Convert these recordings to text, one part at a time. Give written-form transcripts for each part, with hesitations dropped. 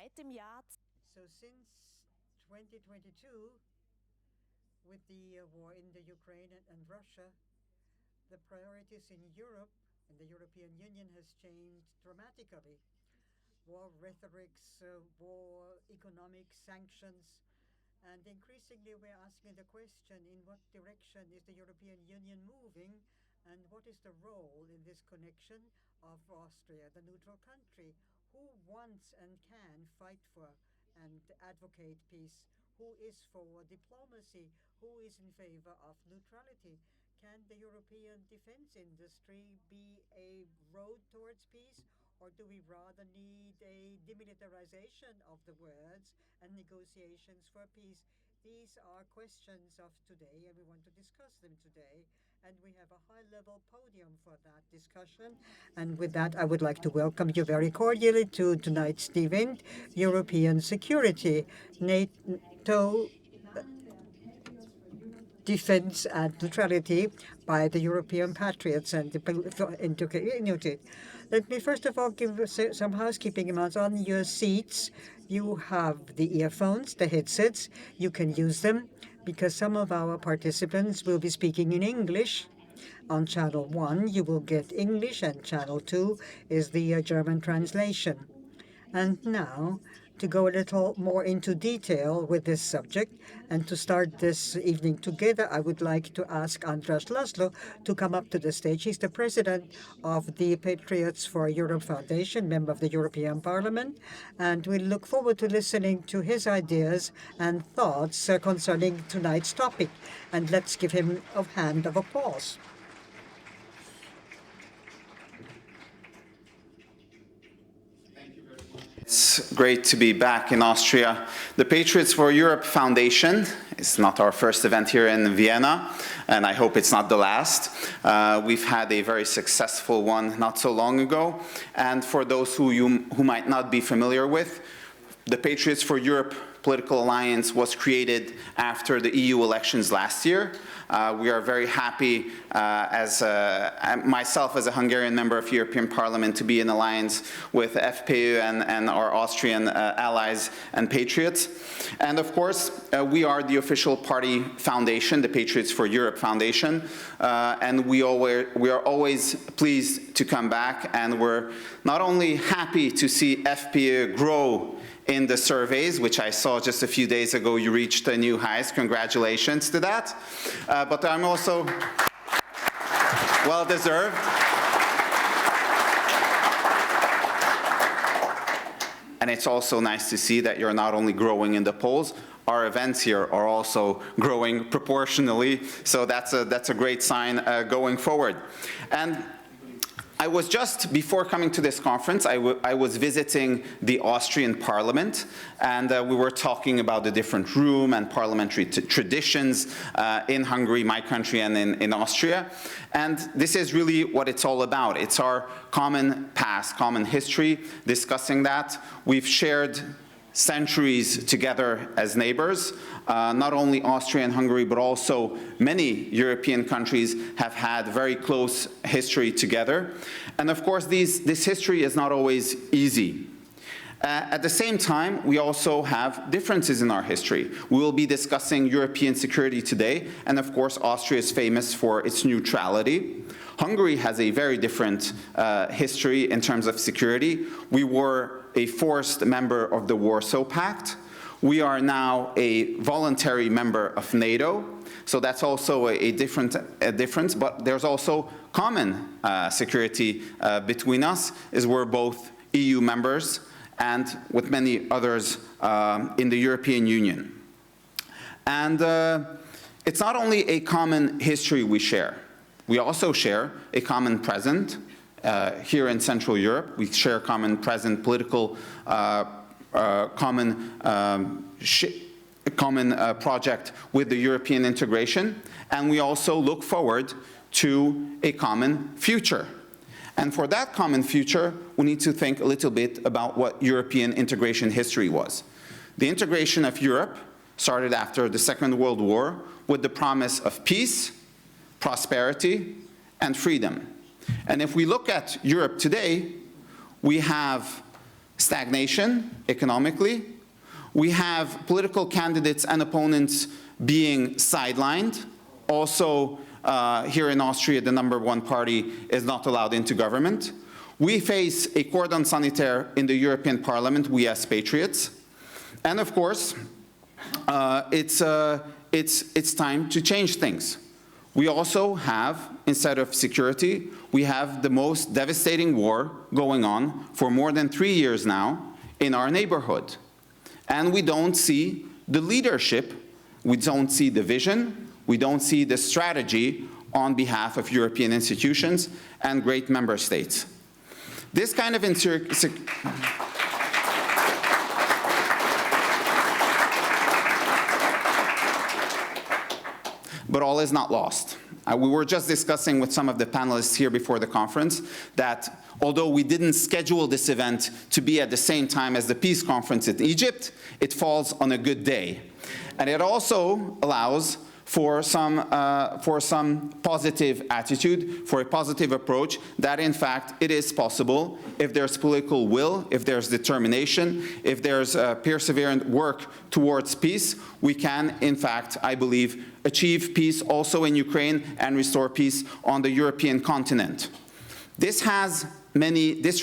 So since 2022, with the war in the Ukraine and Russia, the priorities in Europe and the European Union has changed dramatically. War rhetorics, war, economic sanctions, and increasingly we're asking the question, in what direction is the European Union moving, and what is the role in this connection of Austria, the neutral country? Who wants and can fight for and advocate peace? Who is for diplomacy? Who is in favor of neutrality? Can the European defense industry be a road towards peace? Or do we rather need a demilitarization of the words and negotiations for peace? These are questions of today, and we want to discuss them today. And we have a high-level podium for that discussion. And with that, I would like to welcome you very cordially to tonight's event, European Security, NATO Defense and Neutrality by the European Patriots and the Let me first of all give some housekeeping amounts on your seats. You have the earphones, the headsets. You can use them because some of our participants will be speaking in English. On channel 1, you will get English, and channel 2 is the German translation. And now, to go a little more into detail with this subject and to start this evening together, I would like to ask Andras Laszlo to come up to the stage. He's the president of the Patriots for Europe Foundation, member of the European Parliament, and we look forward to listening to his ideas and thoughts concerning tonight's topic. And let's give him a hand of applause. It's great to be back in Austria. The Patriots for Europe Foundation is not our first event here in Vienna, and I hope it's not the last. We've had a very successful one not so long ago, and for those who might not be familiar with, the Patriots for Europe political alliance was created after the EU elections last year. We are very happy, myself as a Hungarian member of European Parliament, to be in alliance with FPÖ and our Austrian allies and Patriots. And of course, we are the official party foundation, the Patriots for Europe Foundation, and we are always pleased to come back, and we're not only happy to see FPÖ grow in the surveys, which I saw just a few days ago, you reached new highs. Congratulations to that. But I'm also well-deserved. And it's also nice to see that you're not only growing in the polls, our events here are also growing proportionally. So that's a great sign going forward. And I was just, before coming to this conference, I was visiting the Austrian Parliament, and we were talking about the different room and parliamentary traditions in Hungary, my country, and in Austria. And this is really what it's all about. It's our common past, common history, discussing that. We've shared centuries together as neighbors. Not only Austria and Hungary, but also many European countries have had very close history together. And of course, this history is not always easy. At the same time, we also have differences in our history. We will be discussing European security today, and of course, Austria is famous for its neutrality. Hungary has a very different history in terms of security. We were a forced member of the Warsaw Pact. We are now a voluntary member of NATO, so that's also a difference, but there's also common security between us, as we're both EU members and with many others in the European Union. And it's not only a common history we share, we also share a common present. Here in Central Europe, we share common present political common project with the European integration, and we also look forward to a common future. And for that common future, we need to think a little bit about what European integration history was. The integration of Europe started after the Second World War with the promise of peace, prosperity, and freedom. And if we look at Europe today, we have stagnation economically. We have political candidates and opponents being sidelined. Also, here in Austria, the #1 party is not allowed into government. We face a cordon sanitaire in the European Parliament, we as Patriots. And of course, it's time to change things. We also have, instead of security, we have the most devastating war going on for more than 3 years now in our neighborhood. And we don't see the leadership, we don't see the vision, we don't see the strategy on behalf of European institutions and great member states. This kind of but all is not lost. We were just discussing with some of the panelists here before the conference that although we didn't schedule this event to be at the same time as the peace conference in Egypt, it falls on a good day. And it also allows for some positive attitude, for a positive approach, that in fact it is possible if there's political will, if there's determination, if there's perseverant work towards peace, we can in fact, I believe, achieve peace also in Ukraine and restore peace on the European continent. This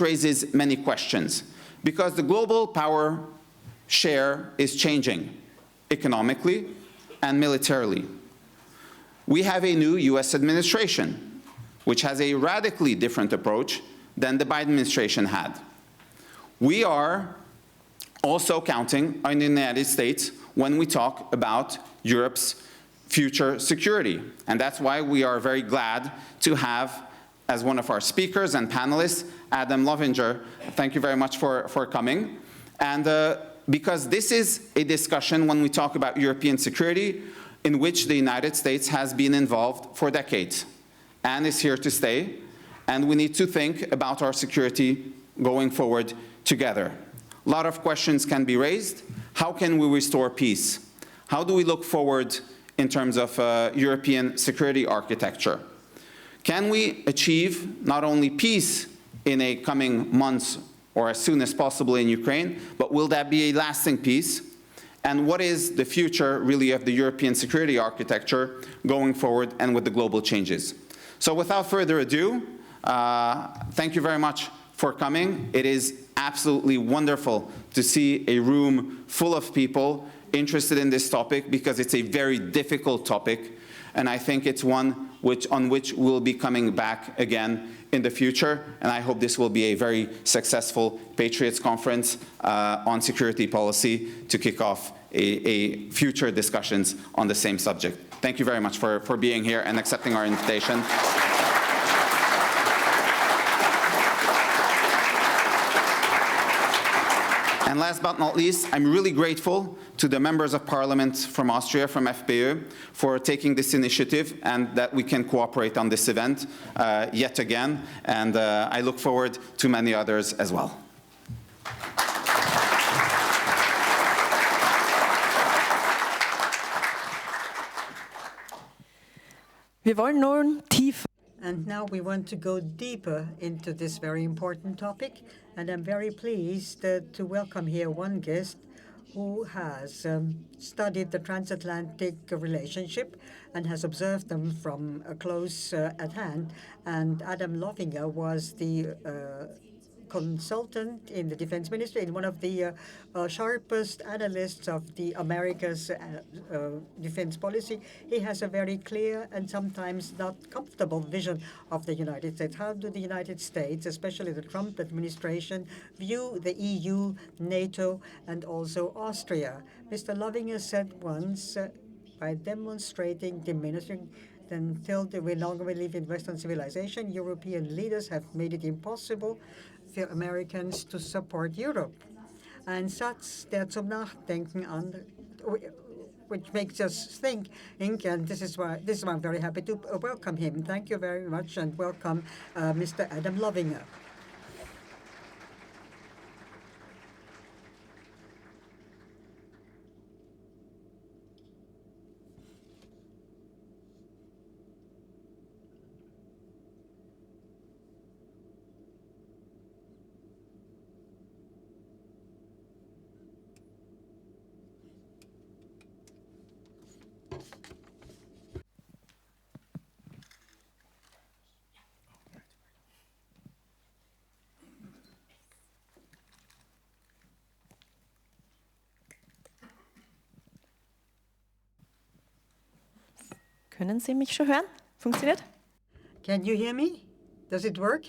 raises many questions because the global power share is changing economically and militarily. We have a new US administration, which has a radically different approach than the Biden administration had. We are also counting on the United States when we talk about Europe's future security. And that's why we are very glad to have, as one of our speakers and panelists, Adam Lovinger. Thank you very much for coming. And because this is a discussion when we talk about European security in which the United States has been involved for decades and is here to stay. And we need to think about our security going forward together. A lot of questions can be raised. How can we restore peace? How do we look forward in terms of European security architecture? Can we achieve not only peace in a coming months or as soon as possible in Ukraine, but will that be a lasting peace? And what is the future really of the European security architecture going forward and with the global changes? So without further ado, thank you very much for coming. It is absolutely wonderful to see a room full of people interested in this topic because it's a very difficult topic, and I think it's one on which we'll be coming back again in the future, and I hope this will be a very successful Patriots conference on security policy to kick off a future discussions on the same subject. Thank you very much for being here and accepting our invitation. And last but not least, I'm really grateful to the members of parliament from Austria, from FPÖ, for taking this initiative and that we can cooperate on this event yet again. And I look forward to many others as well. Wir wollen nun tiefer. And now we want to go deeper into this very important topic. And I'm very pleased to welcome here one guest who has studied the transatlantic relationship and has observed them from close at hand. And Adam Lovinger was the consultant in the defense ministry and one of the sharpest analysts of the America's defense policy. He has a very clear and sometimes not comfortable vision of the United States. How do the United States, especially the Trump administration, view the EU, NATO, and also Austria? Mr. Lovinger said once, by demonstrating, diminishing, until we no longer believe in Western civilization, European leaders have made it impossible for Americans to support Europe. And such der zum Nachdenken an, which makes us think, and this is why I'm very happy to welcome him. Thank you very much, and welcome Mr. Adam Lovinger. Können Sie mich schon hören? Funktioniert? Can you hear me? Does it work?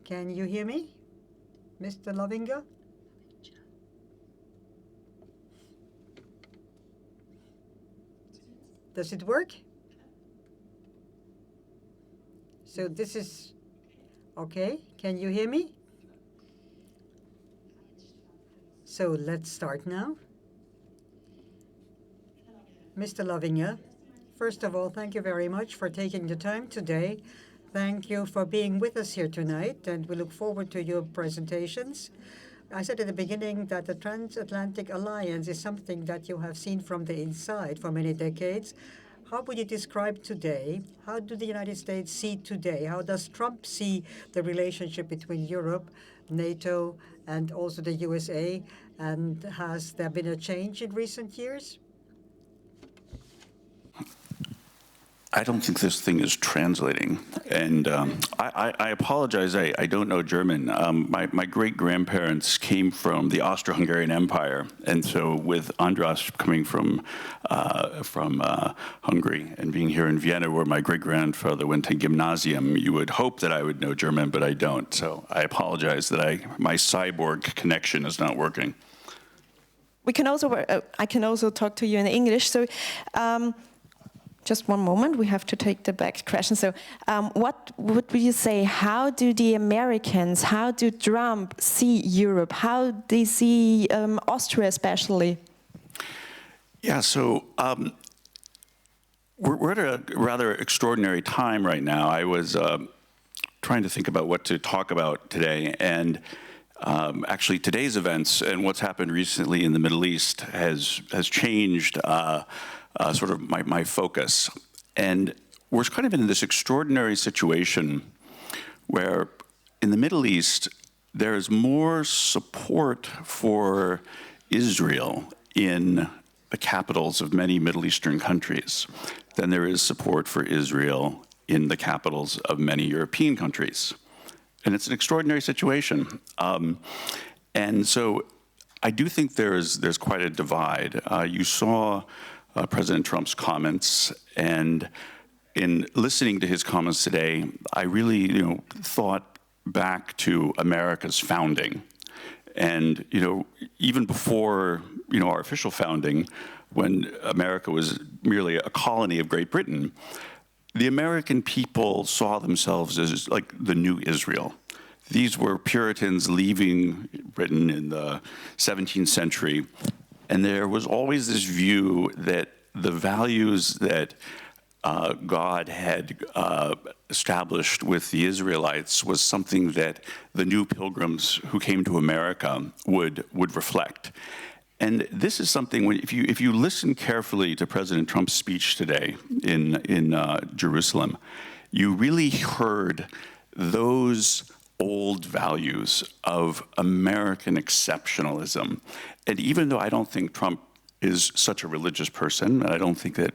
Can you hear me, Mr. Lovinger? Does it work? So this is okay. Can you hear me? So let's start now. Mr. Lovinger, first of all, thank you very much for taking the time today. Thank you for being with us here tonight, and we look forward to your presentations. I said at the beginning that the transatlantic alliance is something that you have seen from the inside for many decades. How would you describe today? How do the United States see today? How does Trump see the relationship between Europe, NATO, and also the USA? And has there been a change in recent years? I don't think this thing is translating, and I apologize. I don't know German. My great-grandparents came from the Austro-Hungarian Empire, and so with Andras coming from Hungary and being here in Vienna, where my great-grandfather went to gymnasium, you would hope that I would know German, but I don't. So I apologize that my cyborg connection is not working. We can also. I can also talk to you in English. So. Just one moment, we have to take the back question. So what would you say, how do the Americans, how do Trump see Europe, how they see Austria especially? Yeah, so we're at a rather extraordinary time right now. I was trying to think about what to talk about today, and actually today's events and what's happened recently in the Middle East has changed sort of my focus. And we're kind of in this extraordinary situation where in the Middle East, there is more support for Israel in the capitals of many Middle Eastern countries than there is support for Israel in the capitals of many European countries. And it's an extraordinary situation. And so I do think there's quite a divide. You saw President Trump's comments, and in listening to his comments today, I really, thought back to America's founding, and even before our official founding, when America was merely a colony of Great Britain, the American people saw themselves as like the new Israel. These were Puritans leaving Britain in the 17th century. And there was always this view that the values that God had established with the Israelites was something that the new pilgrims who came to America would reflect. And this is something, if you listen carefully to President Trump's speech today in Jerusalem, you really heard those old values of American exceptionalism. And even though I don't think Trump is such a religious person, and I don't think that,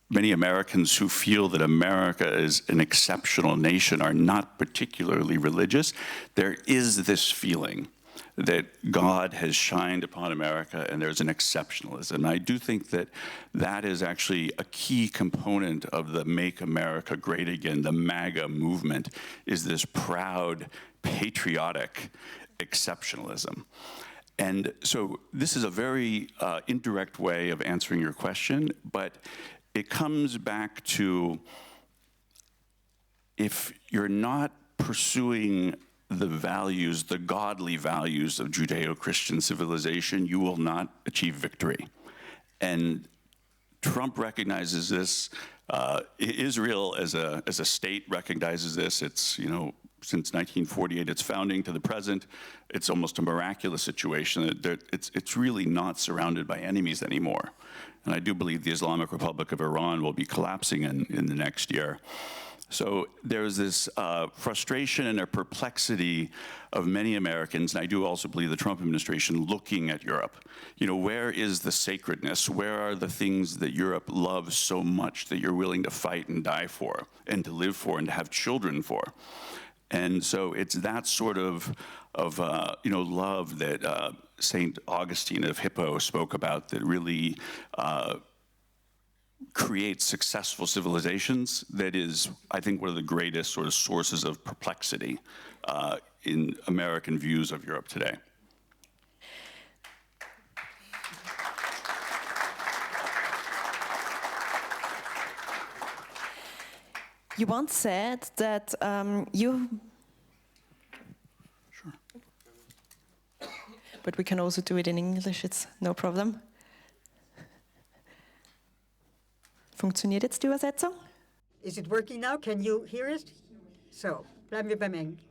many Americans who feel that America is an exceptional nation are not particularly religious, there is this feeling that God has shined upon America and there's an exceptionalism. And I do think that that is actually a key component of the Make America Great Again, the MAGA movement, is this proud, patriotic exceptionalism. And so this is a very indirect way of answering your question, but it comes back to if you're not pursuing the values, the godly values of Judeo-Christian civilization, you will not achieve victory. And Trump recognizes this. Israel as a state recognizes this. It's, since 1948, its founding to the present, it's almost a miraculous situation. It's really not surrounded by enemies anymore. And I do believe the Islamic Republic of Iran will be collapsing in the next year. So there's this frustration and a perplexity of many Americans, and I do also believe the Trump administration looking at Europe. Where is the sacredness? Where are the things that Europe loves so much that you're willing to fight and die for, and to live for, and to have children for? And so it's that sort of love that Saint Augustine of Hippo spoke about that really creates successful civilizations. That is, I think, one of the greatest sort of sources of perplexity in American views of Europe today. You once said that you... Sure. But we can also do it in English, it's no problem. Funktioniert jetzt die Übersetzung? Is it working now? Can you hear it? So, bleiben wir beim Englisch.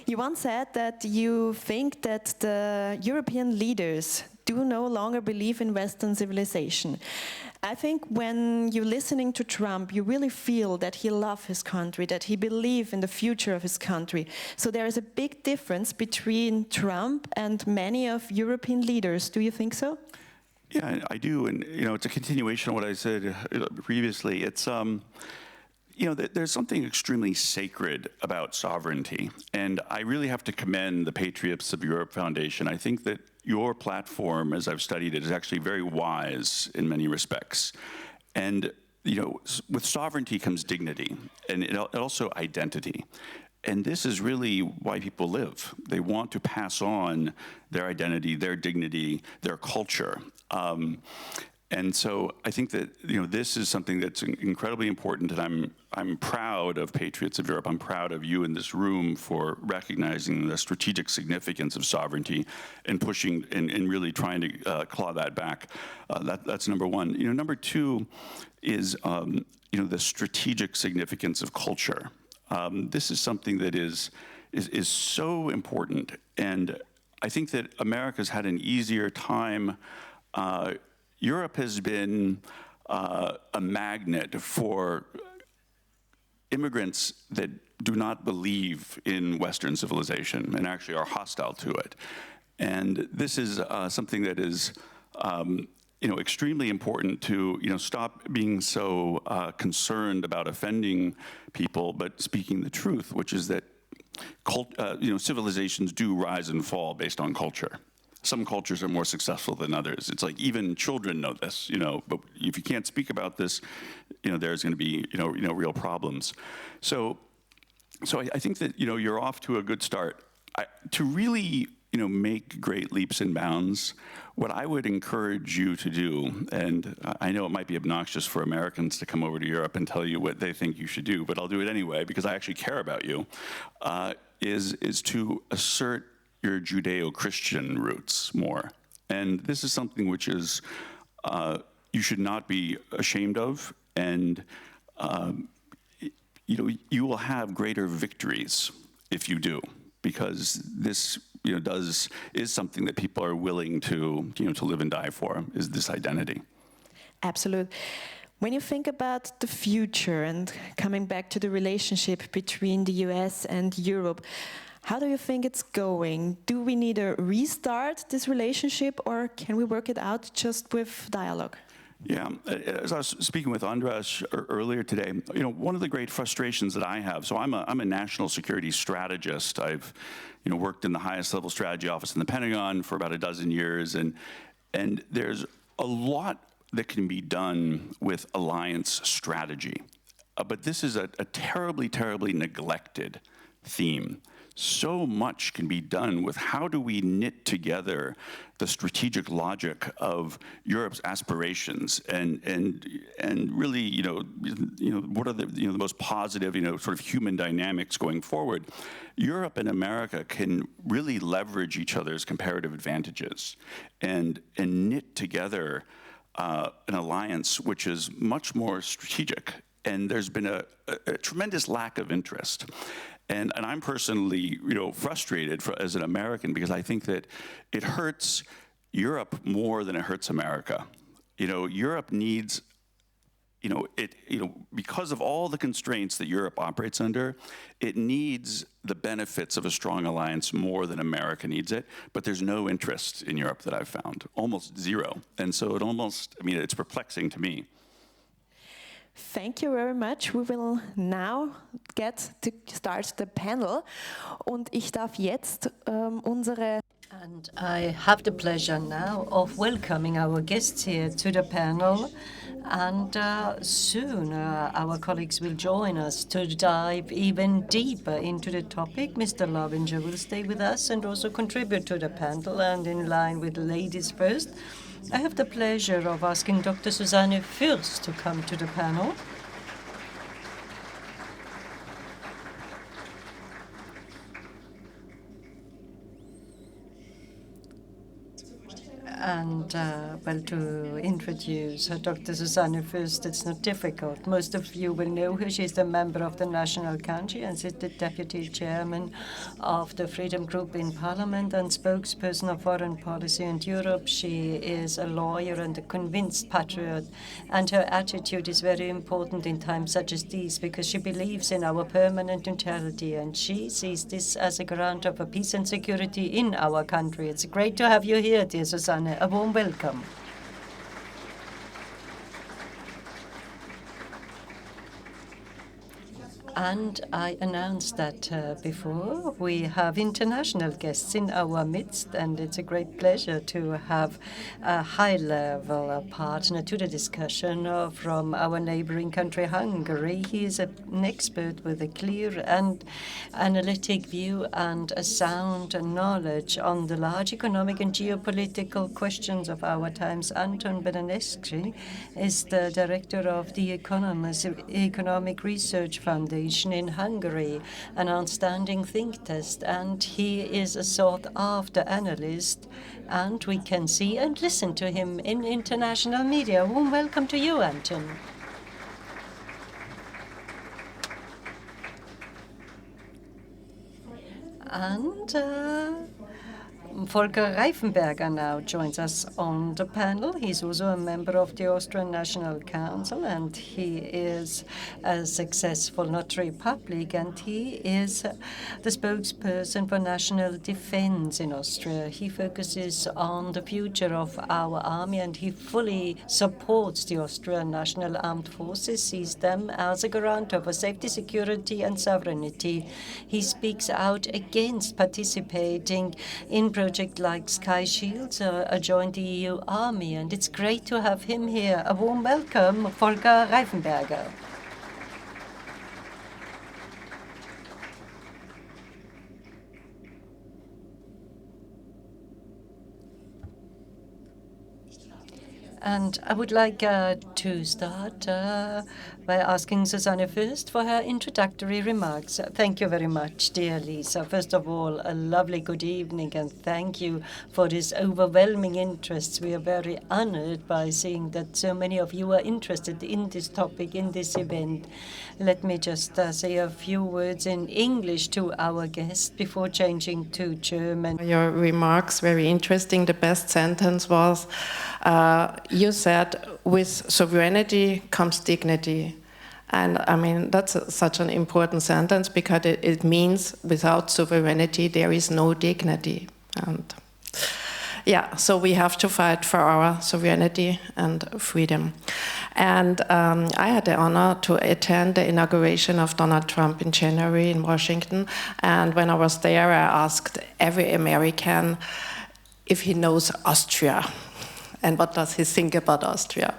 You once said that you think that the European leaders do no longer believe in Western civilization. I think when you're listening to Trump, you really feel that he loves his country, that he believes in the future of his country. So there is a big difference between Trump and many of European leaders. Do you think so? Yeah, I do, and it's a continuation of what I said previously. It's there's something extremely sacred about sovereignty, and I really have to commend the Patriots of Europe Foundation. I think that your platform, as I've studied it, is actually very wise in many respects. And with sovereignty comes dignity, and also identity. And this is really why people live. They want to pass on their identity, their dignity, their culture. And so I think that this is something that's incredibly important, and I'm proud of Patriots of Europe. I'm proud of you in this room for recognizing the strategic significance of sovereignty and pushing and really trying to claw that back. That's number one. Number two is the strategic significance of culture. This is something that is so important, and I think that America's had an easier time. Europe has been a magnet for immigrants that do not believe in Western civilization and actually are hostile to it. And this is something that is extremely important to stop being so concerned about offending people, but speaking the truth, which is that civilizations do rise and fall based on culture. Some cultures are more successful than others. It's like even children know this, but if you can't speak about this, there's going to be real problems. So I think that you're off to a good start. To really make great leaps and bounds, what I would encourage you to do, and I know it might be obnoxious for Americans to come over to Europe and tell you what they think you should do, but I'll do it anyway because I actually care about you, is to assert your Judeo-Christian roots more. And this is something which is you should not be ashamed of, and you will have greater victories if you do, because this is something that people are willing to to live and die for, is this identity. Absolutely. When you think about the future and coming back to the relationship between the US and Europe, how do you think it's going? Do we need to restart this relationship, or can we work it out just with dialogue? Yeah, as I was speaking with Andras earlier today, one of the great frustrations that I have, so I'm a national security strategist. I've worked in the highest level strategy office in the Pentagon for about a dozen years, and there's a lot that can be done with alliance strategy. But this is a terribly, terribly neglected theme. So much can be done with how do we knit together the strategic logic of Europe's aspirations and really what are the most positive sort of human dynamics going forward. Europe and America can really leverage each other's comparative advantages and knit together an alliance which is much more strategic. And there's been a tremendous lack of interest. And I'm personally, frustrated as an American because I think that it hurts Europe more than it hurts America. Europe needs, because of all the constraints that Europe operates under, it needs the benefits of a strong alliance more than America needs it. But there's no interest in Europe that I've found, almost zero. And so it's perplexing to me. Thank you very much. We will now get to start the panel. Und ich darf jetzt unsere And I have the pleasure now of welcoming our guests here to the panel. And soon our colleagues will join us to dive even deeper into the topic. Mr. Lavinger will stay with us and also contribute to the panel. And in line with ladies first, I have the pleasure of asking Dr. Susanne Fürst to come to the panel. And, well, to introduce Dr. Susanne Fürst, it's not difficult. Most of you will know her. She's the member of the National Council and is the deputy chairman of the Freedom Group in Parliament and spokesperson of foreign policy in Europe. She is a lawyer and a convinced patriot. And her attitude is very important in times such as these because she believes in our permanent neutrality and she sees this as a garant of peace and security in our country. It's great to have you here, dear Susanne. A warm welcome. And I announced that before. We have international guests in our midst, and it's a great pleasure to have a high-level partner to the discussion from our neighboring country, Hungary. He is an expert with a clear and analytic view and a sound knowledge on the large economic and geopolitical questions of our times. Anton Bendarzsevszkij is the director of the Oeconomus Economic Research Foundation in Hungary, an outstanding think tank, and he is a sought-after analyst, and we can see and listen to him in international media. Warm welcome to you, Anton. And Volker Reifenberger now joins us on the panel. He's also a member of the Austrian National Council, and he is a successful notary public, and he is the spokesperson for national defense in Austria. He focuses on the future of our army, and he fully supports the Austrian National Armed Forces, sees them as a garant of safety, security, and sovereignty. He speaks out against participating in project like Sky Shields, join the EU army, and it's great to have him here. A warm welcome, Volker Reifenberger. And I would like to start by asking Susanne Fürst for her introductory remarks. Thank you very much, dear Lisa. First of all, a lovely good evening, and thank you for this overwhelming interest. We are very honored by seeing that so many of you are interested in this topic, in this event. Let me just say a few words in English to our guests before changing to German. Your remarks, very interesting. The best sentence was, you said, with sovereignty comes dignity. And I mean, that's such an important sentence because it means without sovereignty, there is no dignity. And yeah, so we have to fight for our sovereignty and freedom. And I had the honor to attend the inauguration of Donald Trump in January in Washington. And when I was there, I asked every American if he knows Austria and what does he think about Austria.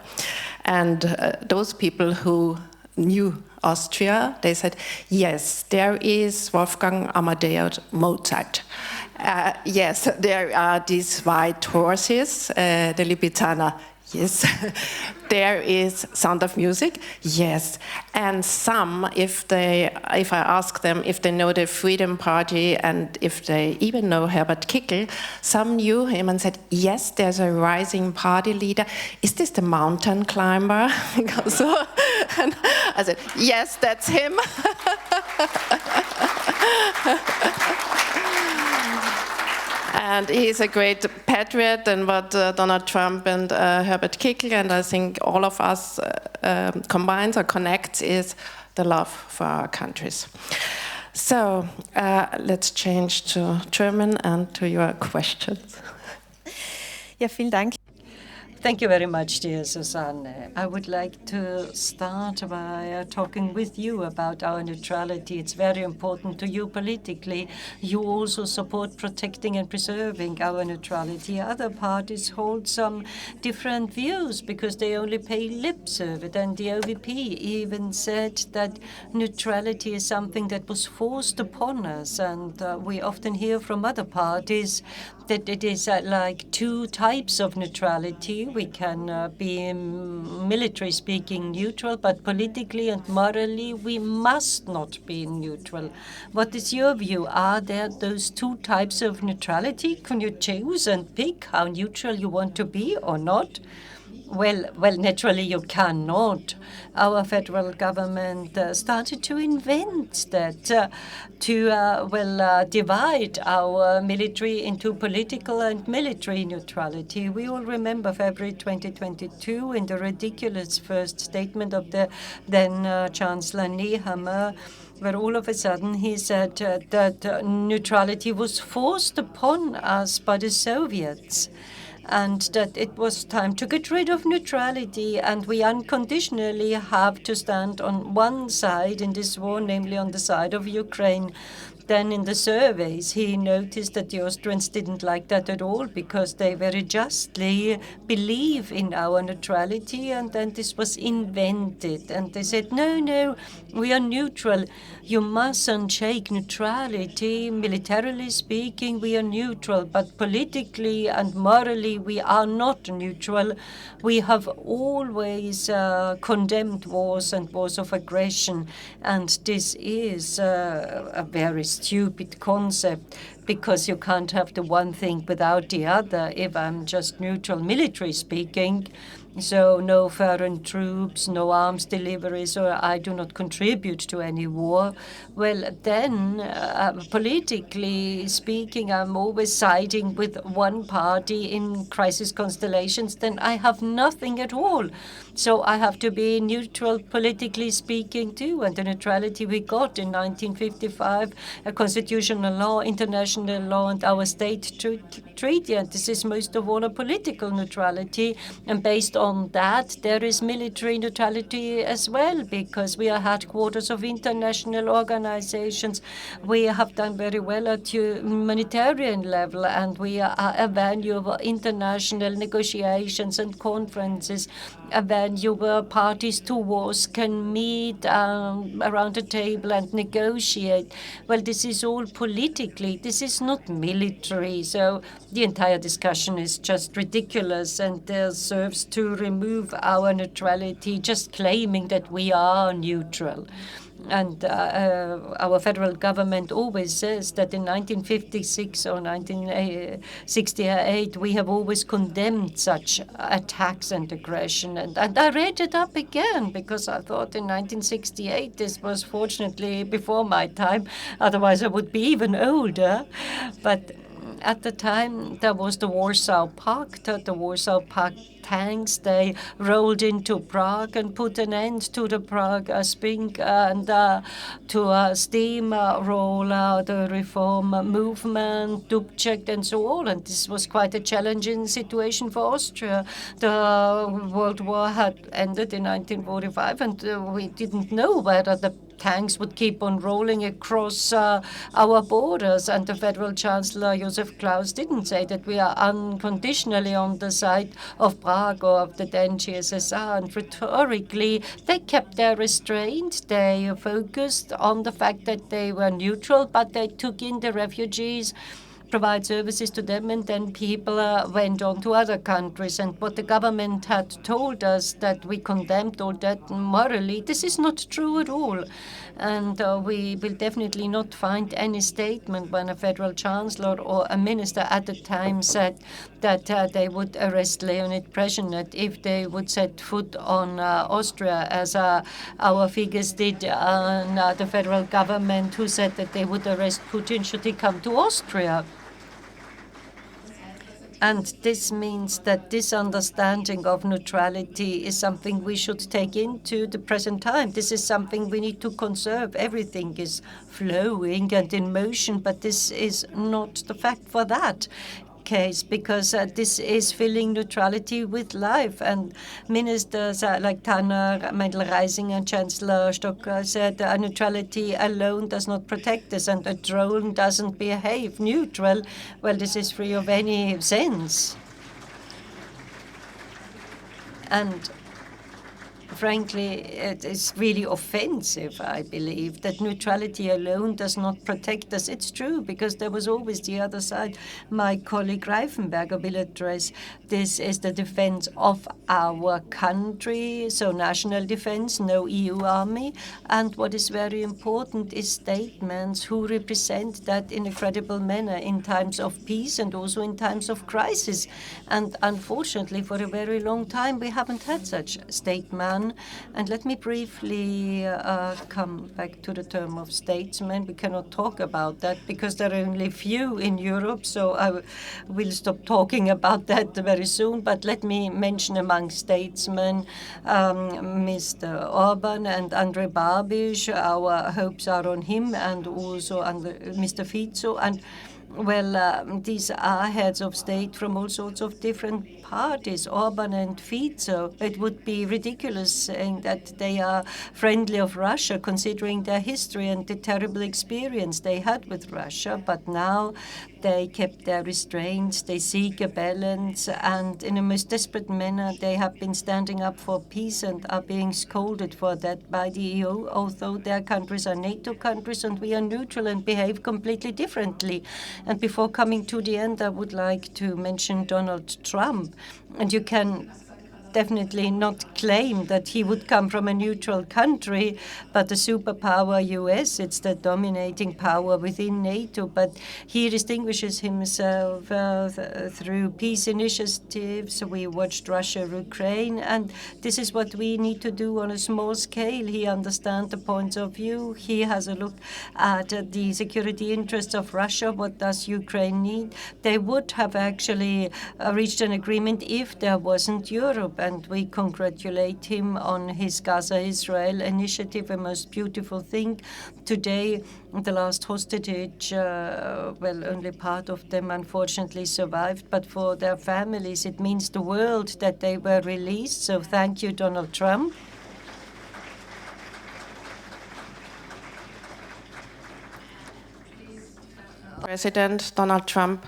And those people who knew Austria, they said, yes, there is Wolfgang Amadeus Mozart. Yes, there are these white horses, the Lipizzaner. Yes. There is Sound of Music. Yes. And some, if I ask them if they know the Freedom Party and if they even know Herbert Kickl, some knew him and said, yes, there's a rising party leader. Is this the mountain climber? So, and I said, yes, that's him. And he's a great patriot, and what Donald Trump and Herbert Kickl, and I think all of us combines or connects, is the love for our countries. So let's change to German and to your questions. Ja, vielen Dank. Thank you very much, dear Susanne. I would like to start by talking with you about our neutrality. It's very important to you politically. You also support protecting and preserving our neutrality. Other parties hold some different views because they only pay lip service. And the OVP even said that neutrality is something that was forced upon us. And we often hear from other parties that it is like two types of neutrality. We can be military speaking neutral, but politically and morally we must not be neutral. What is your view? Are there those two types of neutrality? Can you choose and pick how neutral you want to be or not? Well, naturally you cannot. Our federal government started to invent that, to divide our military into political and military neutrality. We all remember February 2022 in the ridiculous first statement of the then Chancellor Nehammer, where all of a sudden he said that neutrality was forced upon us by the Soviets, and that it was time to get rid of neutrality, and we unconditionally have to stand on one side in this war, namely on the side of Ukraine. Then in the surveys, he noticed that the Austrians didn't like that at all because they very justly believe in our neutrality, and then this was invented. And they said, no, we are neutral. You mustn't shake neutrality. Militarily speaking, we are neutral, but politically and morally, we are not neutral. We have always condemned wars and wars of aggression, and this is a very stupid concept, because you can't have the one thing without the other. If I'm just neutral military speaking, so no foreign troops, no arms deliveries, or I do not contribute to any war, well, then politically speaking, I'm always siding with one party in crisis constellations, then I have nothing at all. So I have to be neutral politically speaking too. And the neutrality we got in 1955, a constitutional law, international law, and our state treaty. And this is most of all a political neutrality. And based on that, there is military neutrality as well, because we are headquarters of international organizations. We have done very well at humanitarian level, and we are a venue of international negotiations and conferences, a venue where parties to wars can meet around a table and negotiate. Well, this is all politically. This is not military. So the entire discussion is just ridiculous, and serves to remove our neutrality, just claiming that we are neutral. And our federal government always says that in 1956 or 1968, we have always condemned such attacks and aggression. And I read it up again because I thought in 1968, this was fortunately before my time, otherwise I would be even older. But at the time, there was the Warsaw Pact. The Warsaw Pact tanks, they rolled into Prague and put an end to the Prague Spring and to steamroll the reform movement, Dubček, and so on. And this was quite a challenging situation for Austria. The World War had ended in 1945, and we didn't know whether the tanks would keep on rolling across our borders, and the Federal Chancellor Joseph Klaus didn't say that we are unconditionally on the side of Prague or of the then GSSR, and rhetorically they kept their restraint. They focused on the fact that they were neutral, but they took in the refugees, provide services to them, and then people went on to other countries. And what the government had told us, that we condemned all that morally, this is not true at all. And we will definitely not find any statement when a federal chancellor or a minister at the time said that they would arrest Leonid Brezhnev if they would set foot on Austria, as our figures did on the federal government, who said that they would arrest Putin should he come to Austria. And this means that this understanding of neutrality is something we should take into the present time. This is something we need to conserve. Everything is flowing and in motion, but this is not the fact for that. case, because this is filling neutrality with life. And ministers like Tanner, Mendel-Reising, and Chancellor Stocker said neutrality alone does not protect us, and a drone doesn't behave neutral. Well, this is free of any sense. And frankly, it is really offensive, I believe, that neutrality alone does not protect us. It's true, because there was always the other side. My colleague Reifenberger will address this is the defense of our country, so national defense, no EU army. And what is very important is statements who represent that in a credible manner in times of peace and also in times of crisis. And unfortunately, for a very long time, we haven't had such statements. And let me briefly come back to the term of statesman. We cannot talk about that because there are only few in Europe, so I will stop talking about that very soon. But let me mention among statesmen Mr. Orban and Andrej Babiš. Our hopes are on him, and also on Mr. Fico. And well, these are heads of state from all sorts of different parties, Orban and Fico. It would be ridiculous saying that they are friendly of Russia, considering their history and the terrible experience they had with Russia. But now they kept their restraints, they seek a balance, and in a most desperate manner they have been standing up for peace and are being scolded for that by the EU, although their countries are NATO countries and we are neutral and behave completely differently. And before coming to the end, I would like to mention Donald Trump. And you can definitely not claim that he would come from a neutral country, but the superpower U.S., it's the dominating power within NATO. But he distinguishes himself through peace initiatives. We watched Russia-Ukraine, and this is what we need to do on a small scale. He understands the points of view. He has a look at the security interests of Russia. What does Ukraine need? They would have actually reached an agreement if there wasn't Europe. And we congratulate him on his Gaza-Israel initiative, a most beautiful thing. Today, the last hostage, well, only part of them unfortunately survived, but for their families, it means the world that they were released. So thank you, Donald Trump. President Donald Trump,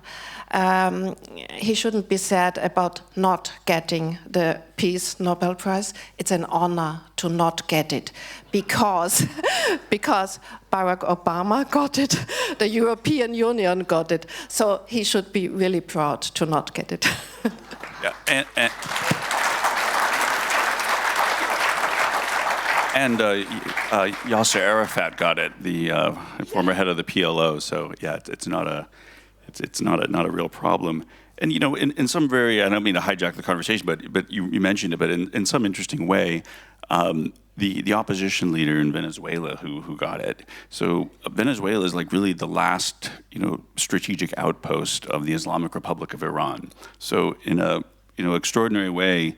he shouldn't be sad about not getting the Peace Nobel Prize. It's an honor to not get it because Barack Obama got it, the European Union got it. So he should be really proud to not get it. Yeah, and Yasser Arafat got it, the former head of the PLO. So yeah, it's not a real problem. And you know, in some very, I don't mean to hijack the conversation, but you mentioned it, but in some interesting way, the opposition leader in Venezuela who got it. So Venezuela is like really the last strategic outpost of the Islamic Republic of Iran. So in a extraordinary way,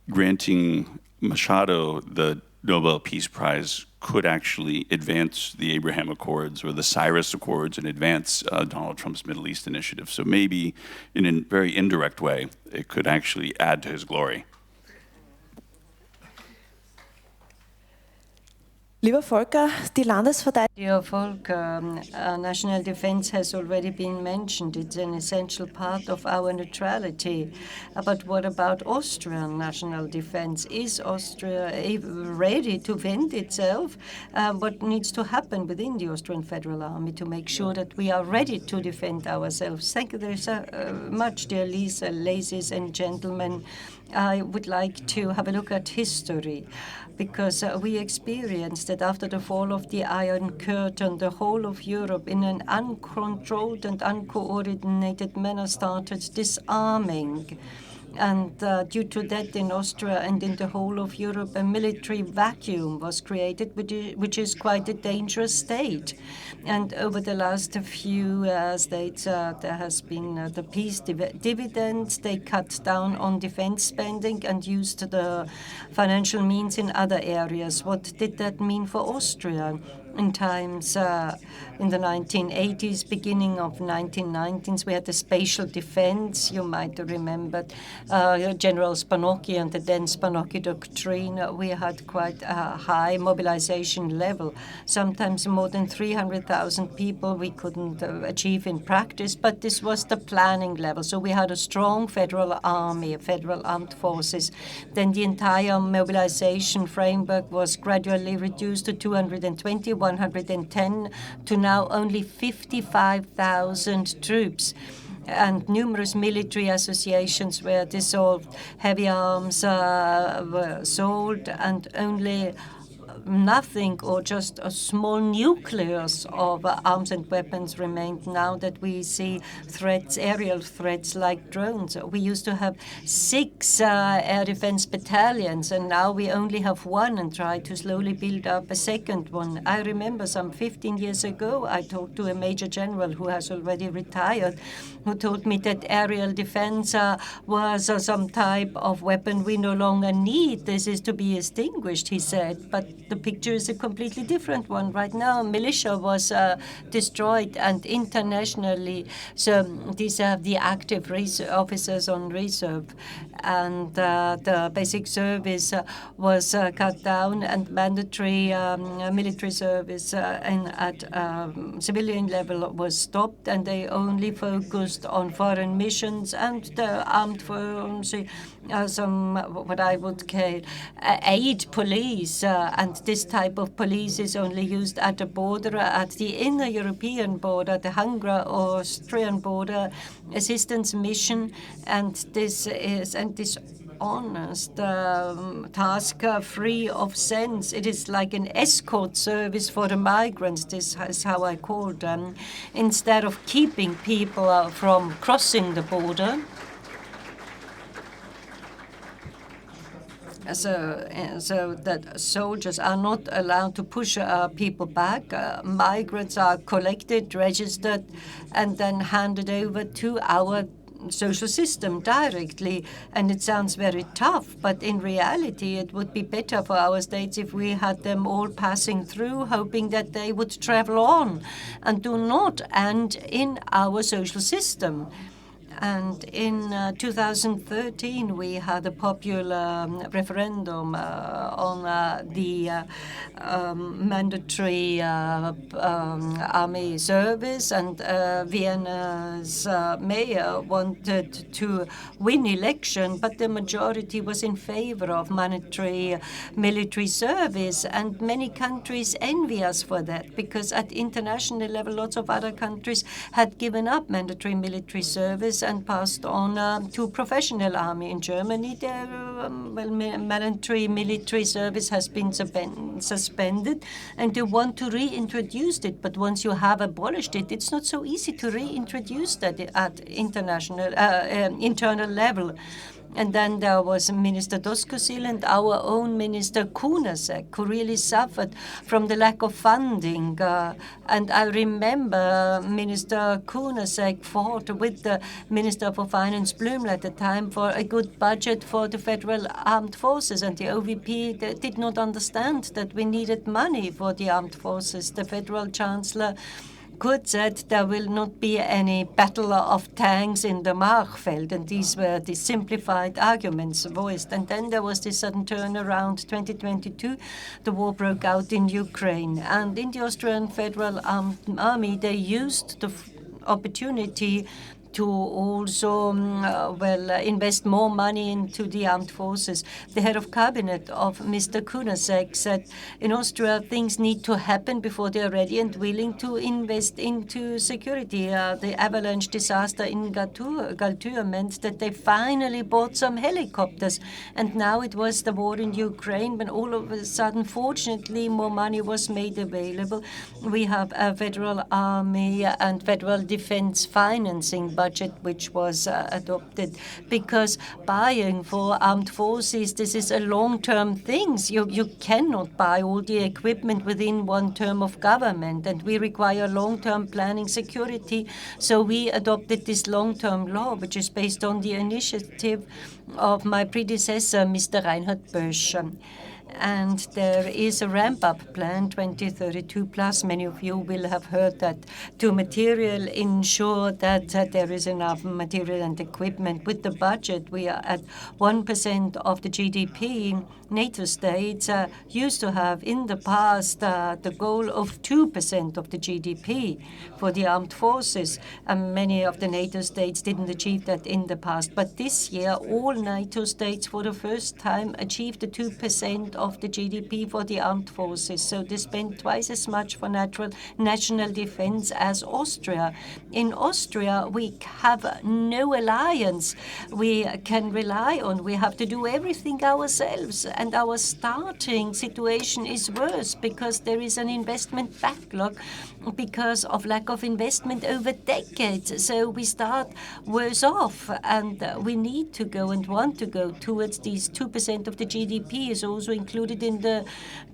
granting Machado the Nobel Peace Prize could actually advance the Abraham Accords or the Cyrus Accords and advance Donald Trump's Middle East initiative. So maybe in a very indirect way, it could actually add to his glory. Lieber Volker, die Landesverteidigung. Dear Volker, national defense has already been mentioned. It's an essential part of our neutrality. But what about Austrian national defense? Is Austria ready to defend itself? What needs to happen within the Austrian Federal Army to make sure that we are ready to defend ourselves? Thank you very much, dear Lisa, ladies and gentlemen. I would like to have a look at history, because we experienced that after the fall of the Iron Curtain, the whole of Europe, in an uncontrolled and uncoordinated manner, started disarming. And due to that, in Austria and in the whole of Europe, a military vacuum was created, which is quite a dangerous state. And over the last few states, there has been the peace dividends. They cut down on defense spending and used the financial means in other areas. What did that mean for Austria? in times in the 1980s, beginning of 1990s. We had the spatial defense. You might remember General Spanocki and the then Spanocki doctrine. We had quite a high mobilization level, sometimes more than 300,000 people we couldn't achieve in practice, but this was the planning level. So we had a strong federal army, federal armed forces. Then the entire mobilization framework was gradually reduced to 220, 110, to now only 55,000 troops. And numerous military associations were dissolved. Heavy arms were sold, and only nothing or just a small nucleus of arms and weapons remained now that we see threats, aerial threats like drones. We used to have 6 air defense battalions, and now we only have 1 and try to slowly build up a second one. I remember some 15 years ago, I talked to a major general who has already retired, who told me that aerial defense was some type of weapon we no longer need. This is to be extinguished, he said. But the picture is a completely different one. Right now, militia was destroyed, and internationally, so these are the active officers on reserve, and the basic service was cut down, and mandatory military service at civilian level was stopped, and they only focused on foreign missions and the armed forces, some what I would call aid police, and this type of police is only used at the border, at the inner European border, the Hungary-Austrian border assistance mission, and this is dishonest task free of sense. It is like an escort service for the migrants. This is how I call them. Instead of keeping people from crossing the border. So that soldiers are not allowed to push people back. Migrants are collected, registered, and then handed over to our social system directly. And it sounds very tough, but in reality it would be better for our states if we had them all passing through, hoping that they would travel on and do not end in our social system. And in 2013, we had a popular referendum on the mandatory army service, and Vienna's mayor wanted to win election, but the majority was in favor of mandatory military service, and many countries envy us for that, because at international level, lots of other countries had given up mandatory military service and passed on to professional army. In Germany, their mandatory military service has been suspended, and they want to reintroduce it. But once you have abolished it, it's not so easy to reintroduce that at internal level. And then there was Minister Doskozil and our own Minister Kunasek, who really suffered from the lack of funding. And I remember Minister Kunasek fought with the Minister for Finance, Blümel, at the time for a good budget for the federal armed forces. And the OVP did not understand that we needed money for the armed forces. The federal chancellor Kurz said there will not be any battle of tanks in the Machfeld, and these were the simplified arguments voiced. And then there was this sudden turnaround, 2022, the war broke out in Ukraine. And in the Austrian Federal Army, they used the opportunity to also invest more money into the armed forces. The head of cabinet of Mr. Kunasek said, in Austria, things need to happen before they are ready and willing to invest into security. The avalanche disaster in Galtür meant that they finally bought some helicopters. And now it was the war in Ukraine, when all of a sudden, fortunately, more money was made available. We have a federal army and federal defense financing budget, which was adopted, because buying for armed forces, this is a long-term thing. You cannot buy all the equipment within one term of government, and we require long-term planning security. So we adopted this long-term law, which is based on the initiative of my predecessor, Mr. Reinhard Bösch. And there is a ramp-up plan, 2032 plus. Many of you will have heard that, to ensure that there is enough material and equipment. With the budget, we are at 1% of the GDP. NATO states used to have in the past the goal of 2% of the GDP for the armed forces. And many of the NATO states didn't achieve that in the past. But this year, all NATO states for the first time achieved the 2% of the GDP for the armed forces. So they spend twice as much for national defense as Austria. In Austria, we have no alliance we can rely on. We have to do everything ourselves. And our starting situation is worse because there is an investment backlog because of lack of investment over decades. So we start worse off, and we need to go and want to go towards these 2% of the GDP is also included in the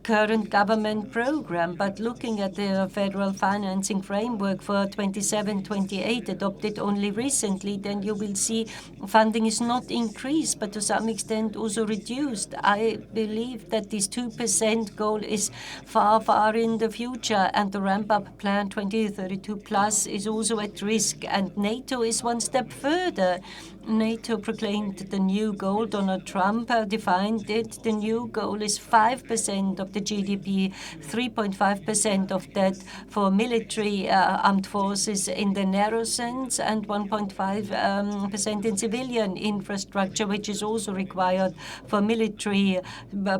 current government program. But looking at the federal financing framework for 27-28 adopted only recently, then you will see funding is not increased, but to some extent also reduced. I believe that this 2% goal is far, far in the future, and the ramp-up plan 2032 plus is also at risk. And NATO is one step further. NATO proclaimed the new goal. Donald Trump defined it. The new goal is 5% of the GDP, 3.5% of that for military armed forces in the narrow sense, and 1.5% in civilian infrastructure, which is also required for military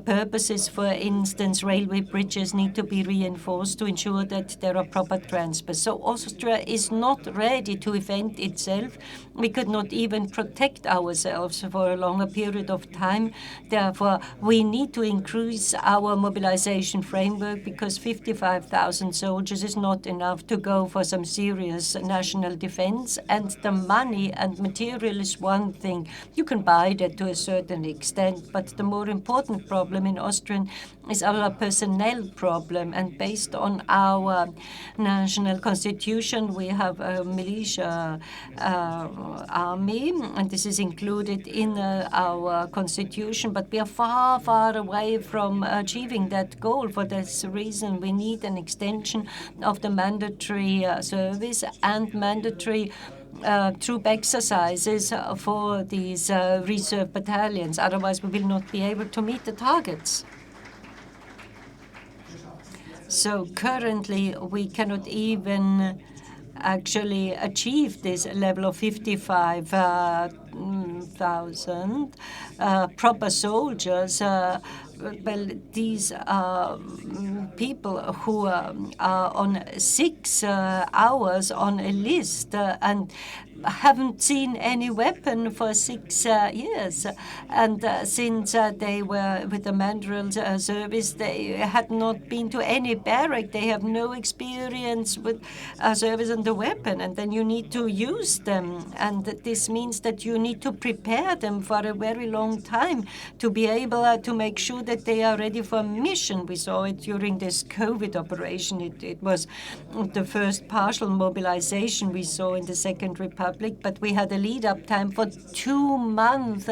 purposes. For instance, railway bridges need to be reinforced to ensure that there are proper transfers. So Austria is not ready to defend itself. We could not even protect ourselves for a longer period of time. Therefore, we need to increase our mobilization framework because 55,000 soldiers is not enough to go for some serious national defense. And the money and material is one thing. You can buy that to a certain extent, but the more important problem in Austria is our personnel problem. And based on our national constitution, we have a militia army, and this is included in our constitution, but we are far, far away from achieving that goal. For this reason, we need an extension of the mandatory service and mandatory troop exercises for these reserve battalions. Otherwise, we will not be able to meet the targets. So currently, we cannot even actually achieve this level of 55,000 proper soldiers. Well, these are people who are on 6 hours on a list and haven't seen any weapon for 6 years. And since they were with the mandatory service, they had not been to any barrack. They have no experience with service and the weapon. And then you need to use them. And this means that you need to prepare them for a very long time to be able to make sure that they are ready for mission. We saw it during this COVID operation. It was the first partial mobilization we saw in the Second Republic, but we had a lead-up time for 2 months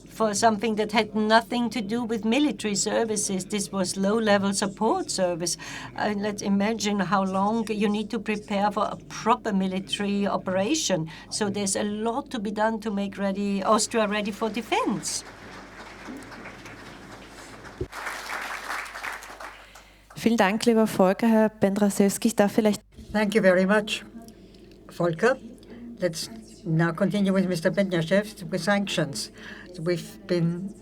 for something that had nothing to do with military services. This was low-level support service. Let's imagine how long you need to prepare for a proper military operation. So there's a lot to be done to make Austria ready for defense. Vielen Dank, lieber Volker. Herr Bendarzsevszkij, ich darf vielleicht... Thank you very much, Volker. Let's now continue with Mr. Bendarzsevszkij with sanctions. So we've been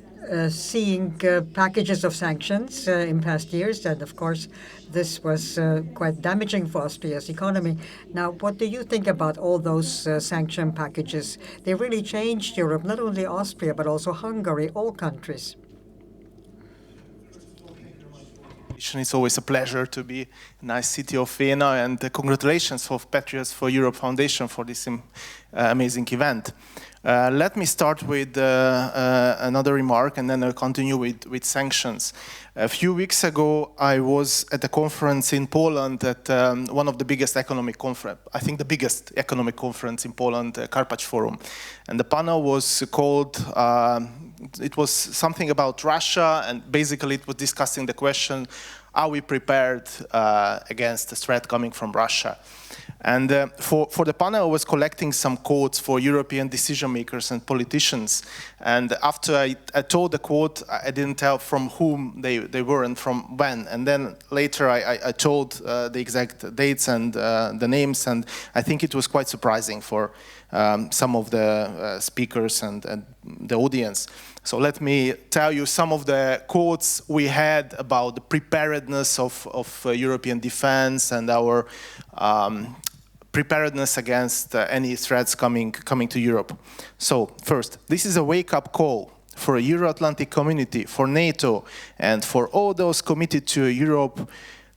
seeing packages of sanctions in past years, and of course, this was quite damaging for Austria's economy. Now, what do you think about all those sanction packages? They really changed Europe, not only Austria, but also Hungary, all countries. It's always a pleasure to be in the nice city of Vienna, and congratulations for Patriots for Europe Foundation for this amazing event. Let me start with another remark, and then I'll continue with sanctions. A few weeks ago, I was at a conference in Poland at one of the biggest economic conference, I think the biggest economic conference in Poland, Karpacz Forum. And the panel was called, it was something about Russia, and basically it was discussing the question, are we prepared against the threat coming from Russia? And for the panel, I was collecting some quotes for European decision makers and politicians. And after I told the quote, I didn't tell from whom they were and from when. And then later I told the exact dates and the names. And I think it was quite surprising for some of the speakers and the audience. So let me tell you some of the quotes we had about the preparedness of European defense and our preparedness against any threats coming to Europe. So first, this is a wake-up call for a Euro-Atlantic community, for NATO, and for all those committed to a Europe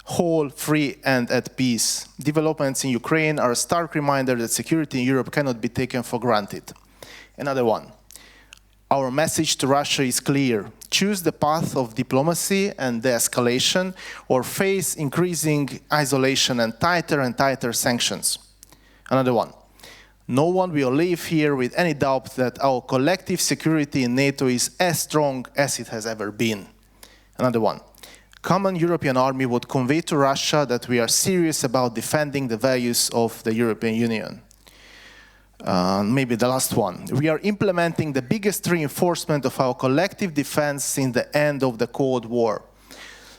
whole, free, and at peace. Developments in Ukraine are a stark reminder that security in Europe cannot be taken for granted. Another one. Our message to Russia is clear. Choose the path of diplomacy and de-escalation, or face increasing isolation and tighter sanctions. Another one. No one will leave here with any doubt that our collective security in NATO is as strong as it has ever been. Another one. Common European army would convey to Russia that we are serious about defending the values of the European Union. Maybe the last one. We are implementing the biggest reinforcement of our collective defense since the end of the Cold War.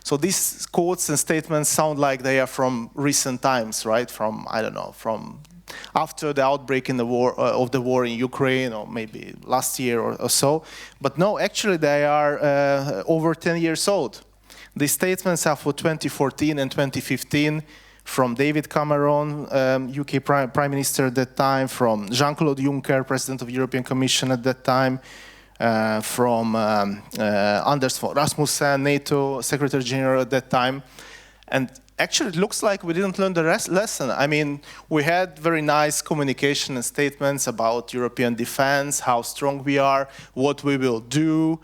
So these quotes and statements sound like they are from recent times, right? From, I don't know, from after the outbreak in the war, of the war in Ukraine, or maybe last year or so. But no, actually they are over 10 years old. These statements are for 2014 and 2015, from David Cameron, UK Prime Minister at that time, from Jean-Claude Juncker, President of the European Commission at that time, from Andras Rasmussen, NATO Secretary General at that time. And actually it looks like we didn't learn the lesson. I mean, we had very nice communication and statements about European defense, how strong we are, what we will do,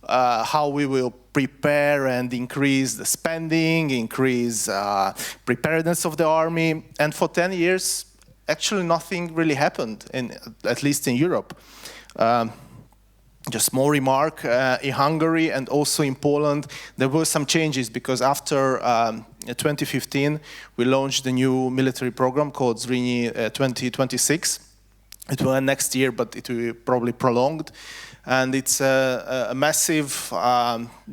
how we will prepare and increase the spending, increase preparedness of the army. And for 10 years, actually nothing really happened, at least in Europe. Just small remark, in Hungary and also in Poland, there were some changes because after 2015, we launched a new military program called Zrínyi 2026. It will end next year, but it will be probably prolonged. And it's a massive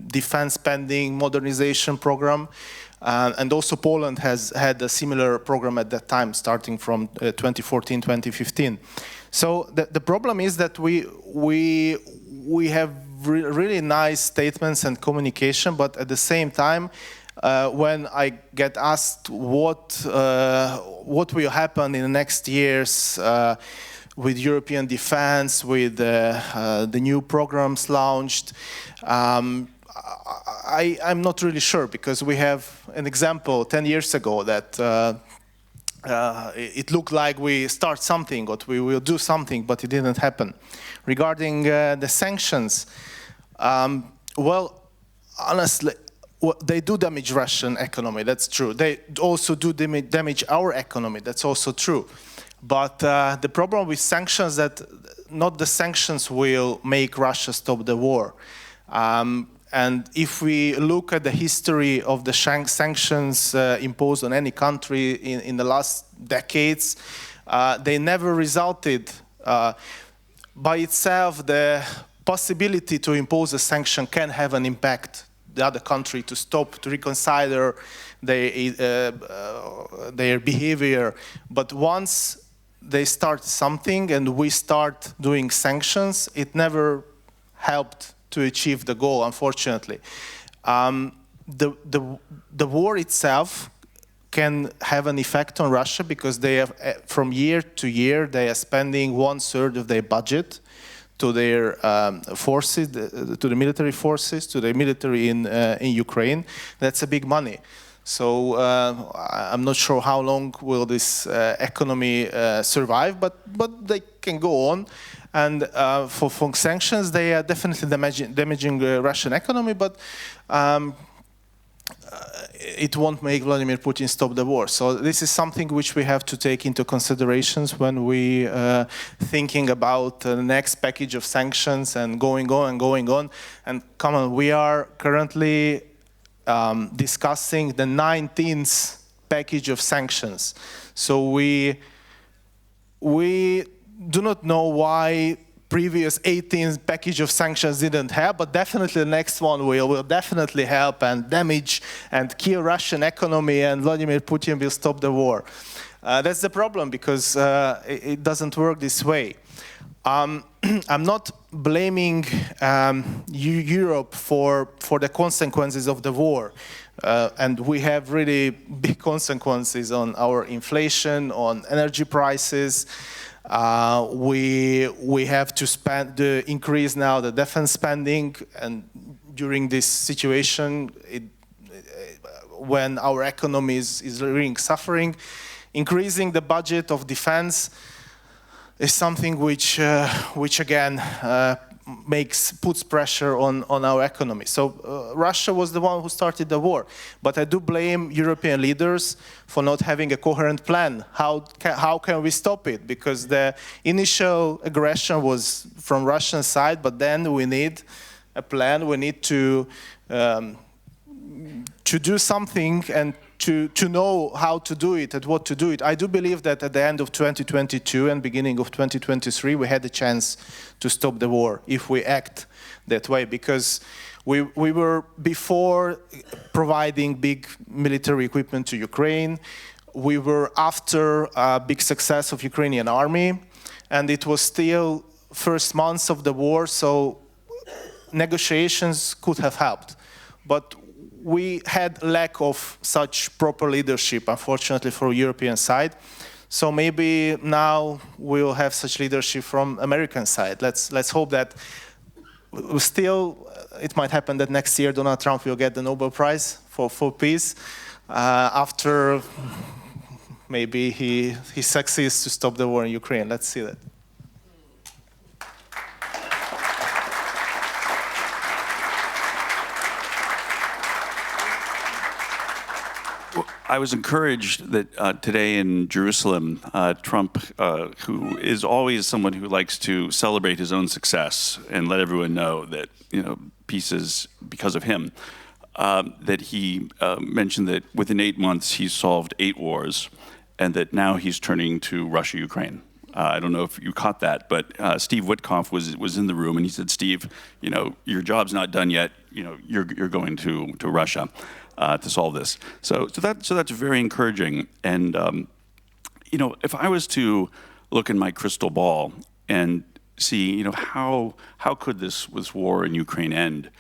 defense spending modernization program. And also Poland has had a similar program at that time, starting from 2014, 2015. So the problem is that we have really nice statements and communication, but at the same time, when I get asked what will happen in the next years with European defense, with the new programs launched, I'm not really sure, because we have an example 10 years ago that it looked like we start something, or we will do something, but it didn't happen. Regarding the sanctions, well, honestly, they do damage Russian economy, that's true. They also do damage our economy, that's also true. But the problem with sanctions that not the sanctions will make Russia stop the war. And if we look at the history of the sanctions imposed on any country in the last decades, they never resulted. By itself, the possibility to impose a sanction can have an impact. The other country to stop, to reconsider their behavior. But once they start something and we start doing sanctions, it never helped to achieve the goal, unfortunately. The war itself can have an effect on Russia because they have, from year to year, they are spending 1/3 of their budget to their forces, to the military forces, to the military in Ukraine. That's a big money. So I'm not sure how long will this economy survive, but they can go on. And for sanctions, they are definitely damaging the Russian economy, but it won't make Vladimir Putin stop the war. So this is something which we have to take into considerations when we thinking about the next package of sanctions and going on and going on. And come on, we are currently discussing the 19th package of sanctions. So we do not know why previous 18th package of sanctions didn't help, but definitely the next one will definitely help and damage and kill Russian economy, and Vladimir Putin will stop the war. That's the problem, because it doesn't work this way. I'm not blaming Europe for the consequences of the war. And we have really big consequences on our inflation, on energy prices. We have to increase now the defense spending, and during this situation, when our economy is really suffering, increasing the budget of defense is something which again puts pressure on our economy. So Russia was the one who started the war, but I do blame European leaders for not having a coherent plan. How can we stop it? Because the initial aggression was from Russian side, but then we need a plan. We need to do something and to know how to do it and what to do it. I do believe that at the end of 2022 and beginning of 2023, we had a chance to stop the war if we act that way, because we were before providing big military equipment to Ukraine. We were after a big success of Ukrainian army, and it was still first months of the war, so negotiations could have helped. But we had lack of such proper leadership, unfortunately, for European side. So maybe now we'll have such leadership from American side. Let's hope that still it might happen that next year Donald Trump will get the Nobel Prize for peace after maybe he succeeds to stop the war in Ukraine. Let's see that. I was encouraged that today in Jerusalem, Trump, who is always someone who likes to celebrate his own success and let everyone know that peace is because of him, that he mentioned that within 8 months he's solved 8 wars, and that now he's turning to Russia-Ukraine. I don't know if you caught that, but Steve Witkoff was in the room, and he said, "Steve, your job's not done yet. You're going to Russia." To solve this, so that's very encouraging. And if I was to look in my crystal ball and see, how could this war in Ukraine end?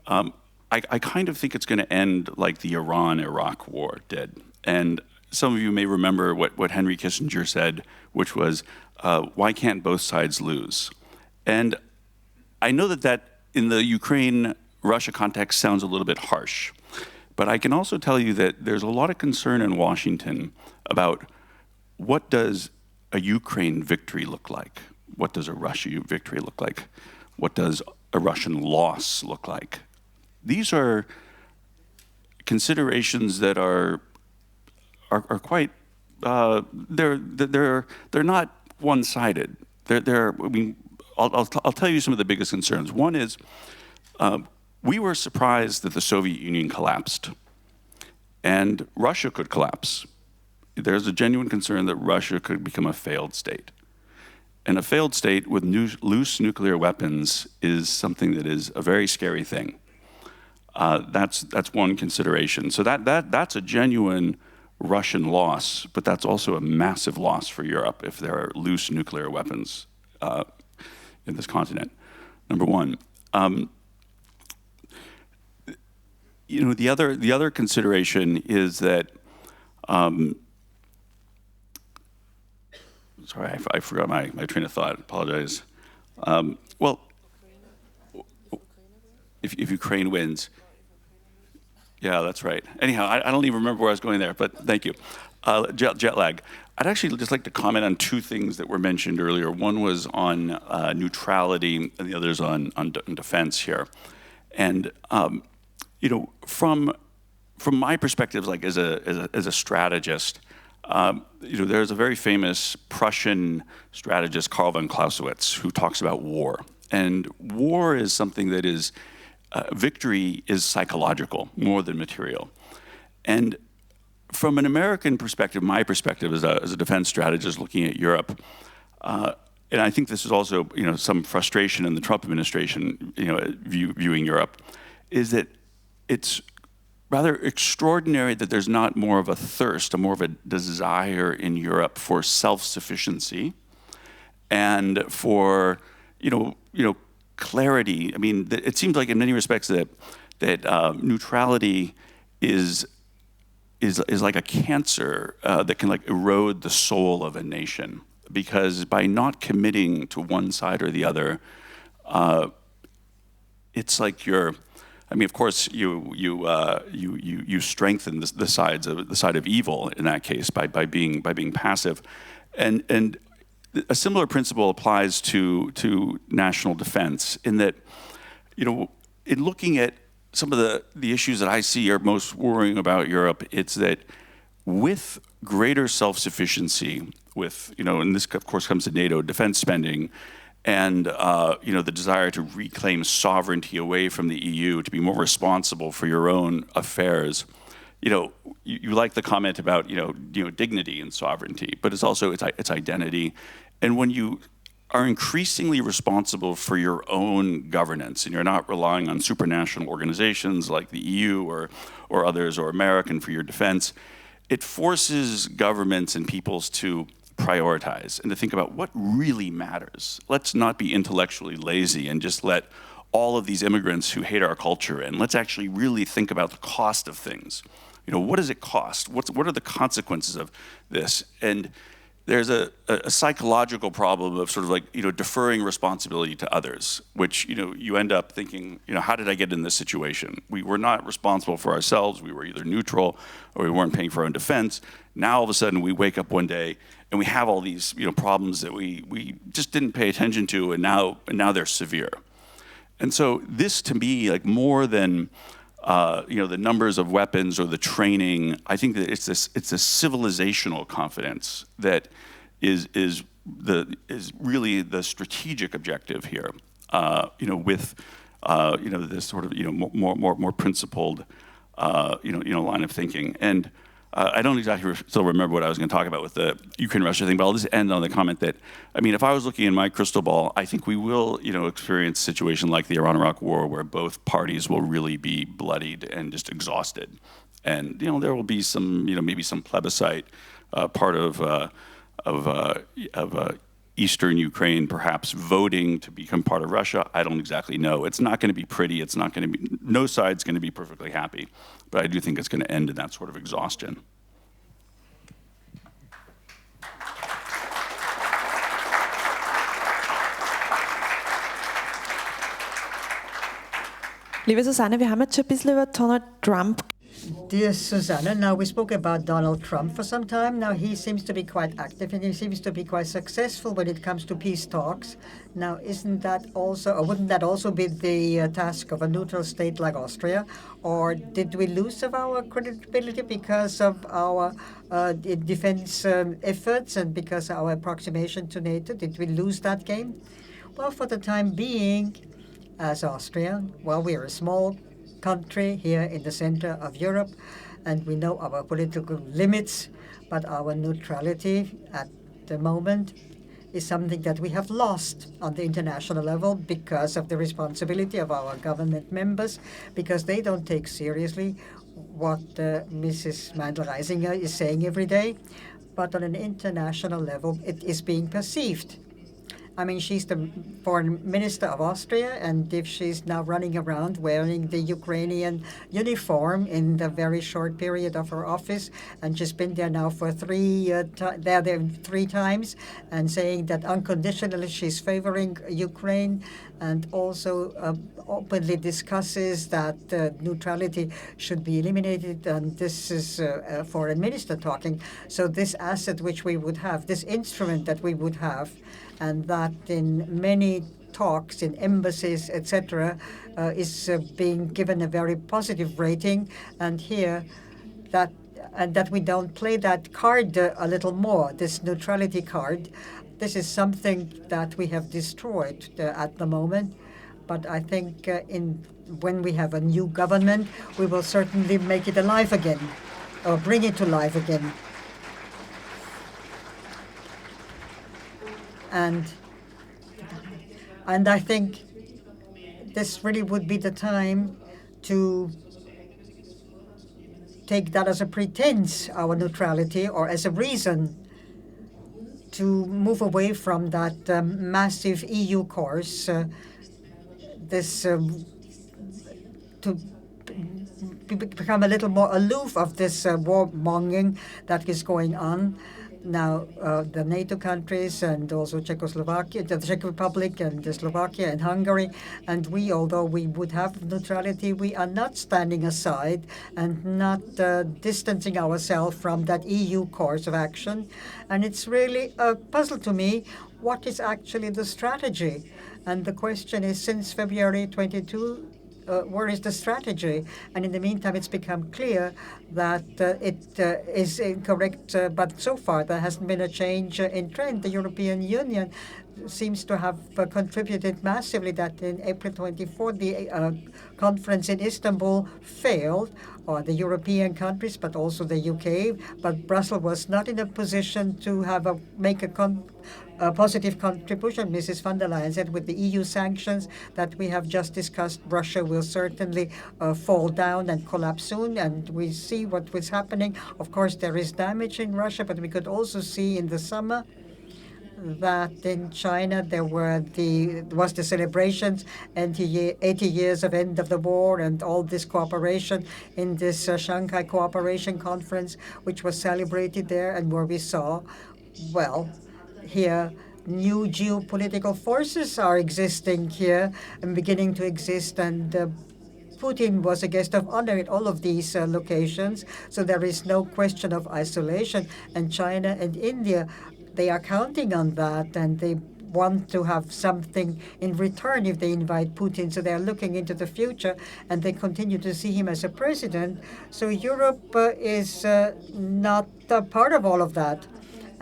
I kind of think it's going to end like the Iran-Iraq war did. And some of you may remember what Henry Kissinger said, which was, "Why can't both sides lose?" And I know that in the Ukraine-Russia context sounds a little bit harsh. But I can also tell you that there's a lot of concern in Washington about what does a Ukraine victory look like? What does a Russia victory look like? What does a Russian loss look like? These are considerations that are quite they're not one-sided. I'll tell you some of the biggest concerns. One is we were surprised that the Soviet Union collapsed, and Russia could collapse. There's a genuine concern that Russia could become a failed state. And a failed state with loose nuclear weapons is something that is a very scary thing. That's one consideration. So that's a genuine Russian loss, but that's also a massive loss for Europe if there are loose nuclear weapons in this continent, number one. The other consideration is that, sorry, I forgot my train of thought. Apologize. Well, if Ukraine wins, Yeah, that's right. Anyhow, I don't even remember where I was going there, but thank you. Jet lag. I'd actually just like to comment on two things that were mentioned earlier. One was on neutrality, and the other is on defense here. And you know, from my perspective, like as a strategist, you know, there's a very famous Prussian strategist, Karl von Clausewitz, who talks about war. And war is something that is victory is psychological more than material. And from an American perspective, my perspective as a defense strategist looking at Europe, and I think this is also, you know, some frustration in the Trump administration, you know, viewing Europe, is that it's rather extraordinary that there's not more of a thirst, more of a desire in Europe for self-sufficiency and for, you know, clarity. I mean, it seems like in many respects that neutrality is like a cancer that can like erode the soul of a nation, because by not committing to one side or the other, it's like I mean, of course, you strengthen the side of evil in that case by being passive, and a similar principle applies to national defense in that, you know, in looking at some of the issues that I see are most worrying about Europe, it's that with greater self-sufficiency, with, you know, and this of course comes to NATO, defense spending, and you know, the desire to reclaim sovereignty away from the EU, to be more responsible for your own affairs. You know, you like the comment about, you know, dignity and sovereignty, but it's also it's identity. And when you are increasingly responsible for your own governance, and you're not relying on supranational organizations like the EU or others, or American for your defense, it forces governments and peoples to prioritize and to think about what really matters. Let's not be intellectually lazy and just let all of these immigrants who hate our culture in. Let's actually really think about the cost of things. You know, what does it cost? What are the consequences of this? And there's a psychological problem of sort of like, you know, deferring responsibility to others, which, you know, you end up thinking, you know, how did I get in this situation? We were not responsible for ourselves. We were either neutral or we weren't paying for our own defense. Now all of a sudden we wake up one day and we have all these, you know, problems that we just didn't pay attention to, and now they're severe. And so this, to me, like more than you know, the numbers of weapons or the training, I think that it's a civilizational confidence that is really the strategic objective here. You know, with you know, this sort of, you know, more principled you know line of thinking. And I don't exactly still remember what I was going to talk about with the Ukraine-Russia thing, but I'll just end on the comment that, I mean, if I was looking in my crystal ball, I think we will, you know, experience a situation like the Iran-Iraq war where both parties will really be bloodied and just exhausted. And, you know, there will be some, you know, maybe some plebiscite part of Eastern Ukraine perhaps voting to become part of Russia. I don't exactly know. It's not going to be pretty. It's not going to be, no side's going to be perfectly happy. But I do think it's going to end in that sort of exhaustion. Liebe Susanne, wir haben jetzt schon ein bisschen über Donald Trump. Dear Susanne, now we spoke about Donald Trump for some time. Now he seems to be quite active and he seems to be quite successful when it comes to peace talks. Now, isn't that also, or wouldn't that also be the task of a neutral state like Austria? Or did we lose of our credibility because of our defense efforts and because of our approximation to NATO? Did we lose that game? Well, for the time being, as Austria, well, we are a small country here in the center of Europe, and we know our political limits, but our neutrality at the moment is something that we have lost on the international level because of the responsibility of our government members, because they don't take seriously what Mrs. Mandel-Reisinger is saying every day, but on an international level it is being perceived. I mean, she's the foreign minister of Austria, and if she's now running around wearing the Ukrainian uniform in the very short period of her office, and she's been there now for there 3 times, and saying that unconditionally she's favoring Ukraine, and also openly discusses that neutrality should be eliminated, and this is a foreign minister talking. So this asset which we would have, this instrument that we would have, and that in many talks in embassies, etc., is being given a very positive rating, and here that we don't play that card a little more, this neutrality card. This is something that we have destroyed at the moment, but I think when we have a new government, we will certainly make it alive again, or bring it to life again. And I think this really would be the time to take that as a pretense, our neutrality, or as a reason to move away from that massive EU course, to become a little more aloof of this warmongering that is going on. Now, the NATO countries and also Czechoslovakia, the Czech Republic and Slovakia and Hungary, and we, although we would have neutrality, we are not standing aside and not distancing ourselves from that EU course of action. And it's really a puzzle to me, what is actually the strategy? And the question is, since February 22, where is the strategy? And in the meantime, it's become clear that it is incorrect, but so far there hasn't been a change in trend. The European Union seems to have contributed massively that in April 24, the conference in Istanbul failed, or the European countries, but also the UK, but Brussels was not in a position to make a positive contribution. Mrs. von der Leyen said with the EU sanctions that we have just discussed, Russia will certainly fall down and collapse soon, and we see what was happening. Of course, there is damage in Russia, but we could also see in the summer that in China there was the celebrations, 80 years of end of the war, and all this cooperation in this Shanghai Cooperation Conference, which was celebrated there, and where we saw, well, here new geopolitical forces are existing here and beginning to exist, and Putin was a guest of honor at all of these locations, so there is no question of isolation. And China and India, they are counting on that, and they want to have something in return if they invite Putin. So they are looking into the future, and they continue to see him as a president. So Europe is not a part of all of that.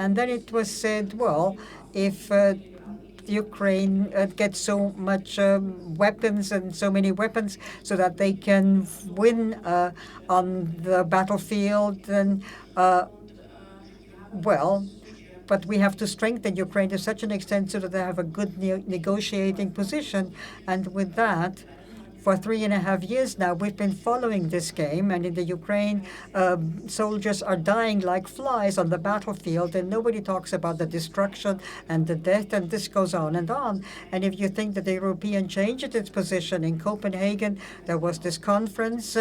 And then it was said, well, if Ukraine gets so much weapons and so many weapons so that they can win on the battlefield, then, well, but we have to strengthen Ukraine to such an extent so that they have a good negotiating position. And with that, for 3.5 years now, we've been following this game, and in the Ukraine, soldiers are dying like flies on the battlefield, and nobody talks about the destruction and the death, and this goes on and on. And if you think that the European changed its position in Copenhagen, there was this conference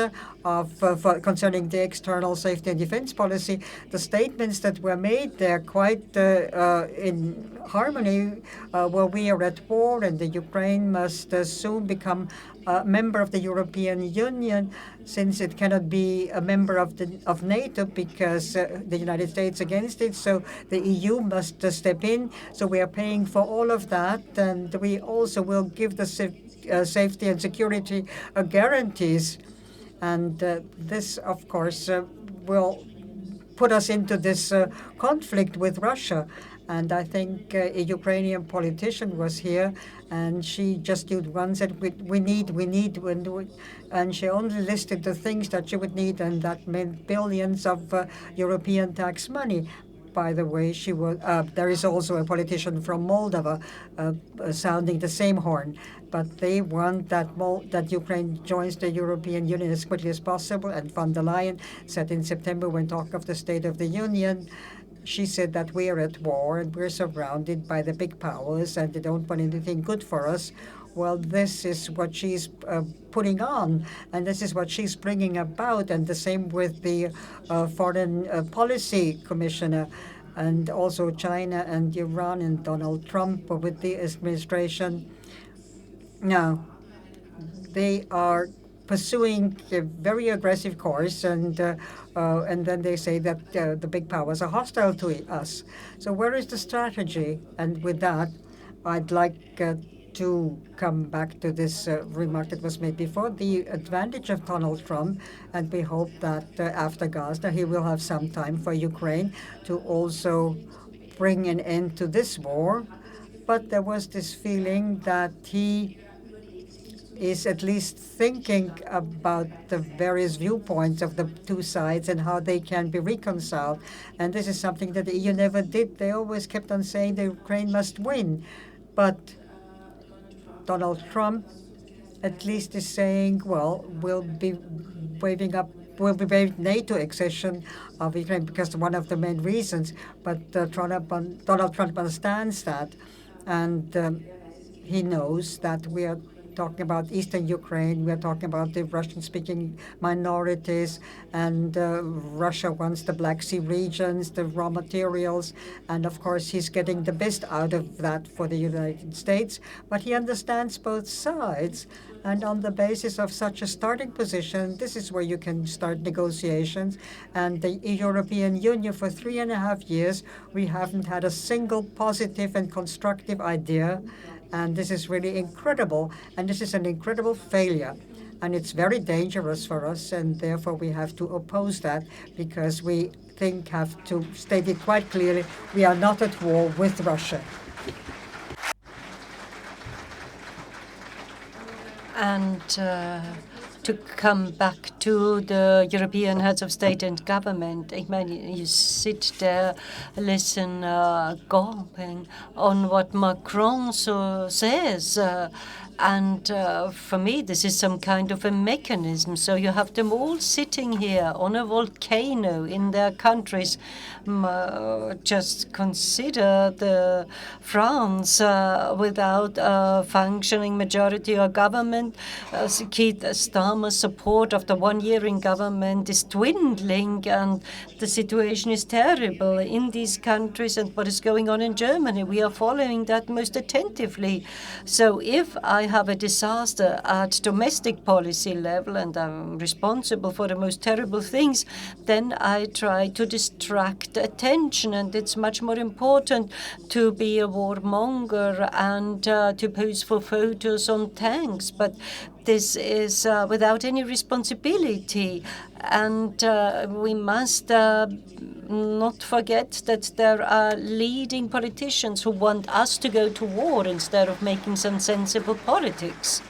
concerning the external safety and defense policy. The statements that were made there quite in harmony, where we are at war, and the Ukraine must soon become a member of the European Union, since it cannot be a member of NATO because the United States against it. So the EU must step in. So we are paying for all of that, and we also will give the safety and security guarantees. And this, of course, will put us into this conflict with Russia. And I think a Ukrainian politician was here, and she just used one said, we need, and she only listed the things that she would need, and that meant billions of European tax money. By the way, there is also a politician from Moldova sounding the same horn, but they want that Ukraine joins the European Union as quickly as possible. And von der Leyen said in September, when talking of the State of the Union, she said that we are at war and we're surrounded by the big powers and they don't want anything good for us. Well, this is what she's putting on, and this is what she's bringing about, and the same with the Foreign Policy Commissioner, and also China and Iran and Donald Trump with the administration. Now, they are pursuing a very aggressive course, and then they say that the big powers are hostile to us. So where is the strategy? And with that, I'd like to come back to this remark that was made before, the advantage of Donald Trump, and we hope that after Gaza he will have some time for Ukraine to also bring an end to this war. But there was this feeling that he is at least thinking about the various viewpoints of the two sides and how they can be reconciled. And this is something that the EU never did. They always kept on saying the Ukraine must win. But Donald Trump at least is saying, well, we'll be waving NATO accession of Ukraine because one of the main reasons. But Donald Trump understands that, and he knows that we are talking about Eastern Ukraine, we are talking about the Russian-speaking minorities, and Russia wants the Black Sea regions, the raw materials, and of course he's getting the best out of that for the United States. But he understands both sides, and on the basis of such a starting position, this is where you can start negotiations. And the European Union, for 3.5 years, we haven't had a single positive and constructive idea. And this is really incredible, and this is an incredible failure. And it's very dangerous for us, and therefore we have to oppose that, because we have to state it quite clearly, we are not at war with Russia. And to come back to the European heads of state and government, I mean, you sit there, listen, gawping on what Macron says. And for me, this is some kind of a mechanism. So you have them all sitting here on a volcano in their countries. Just consider the France without a functioning majority or government. Keith Starmer's support after 1 year in government is dwindling, and the situation is terrible in these countries. And what is going on in Germany, we are following that most attentively. So if I have a disaster at domestic policy level and I'm responsible for the most terrible things, then I try to distract attention, and it's much more important to be a warmonger and to pose for photos on tanks. But this is without any responsibility, and we must not forget that there are leading politicians who want us to go to war instead of making some sensible politics.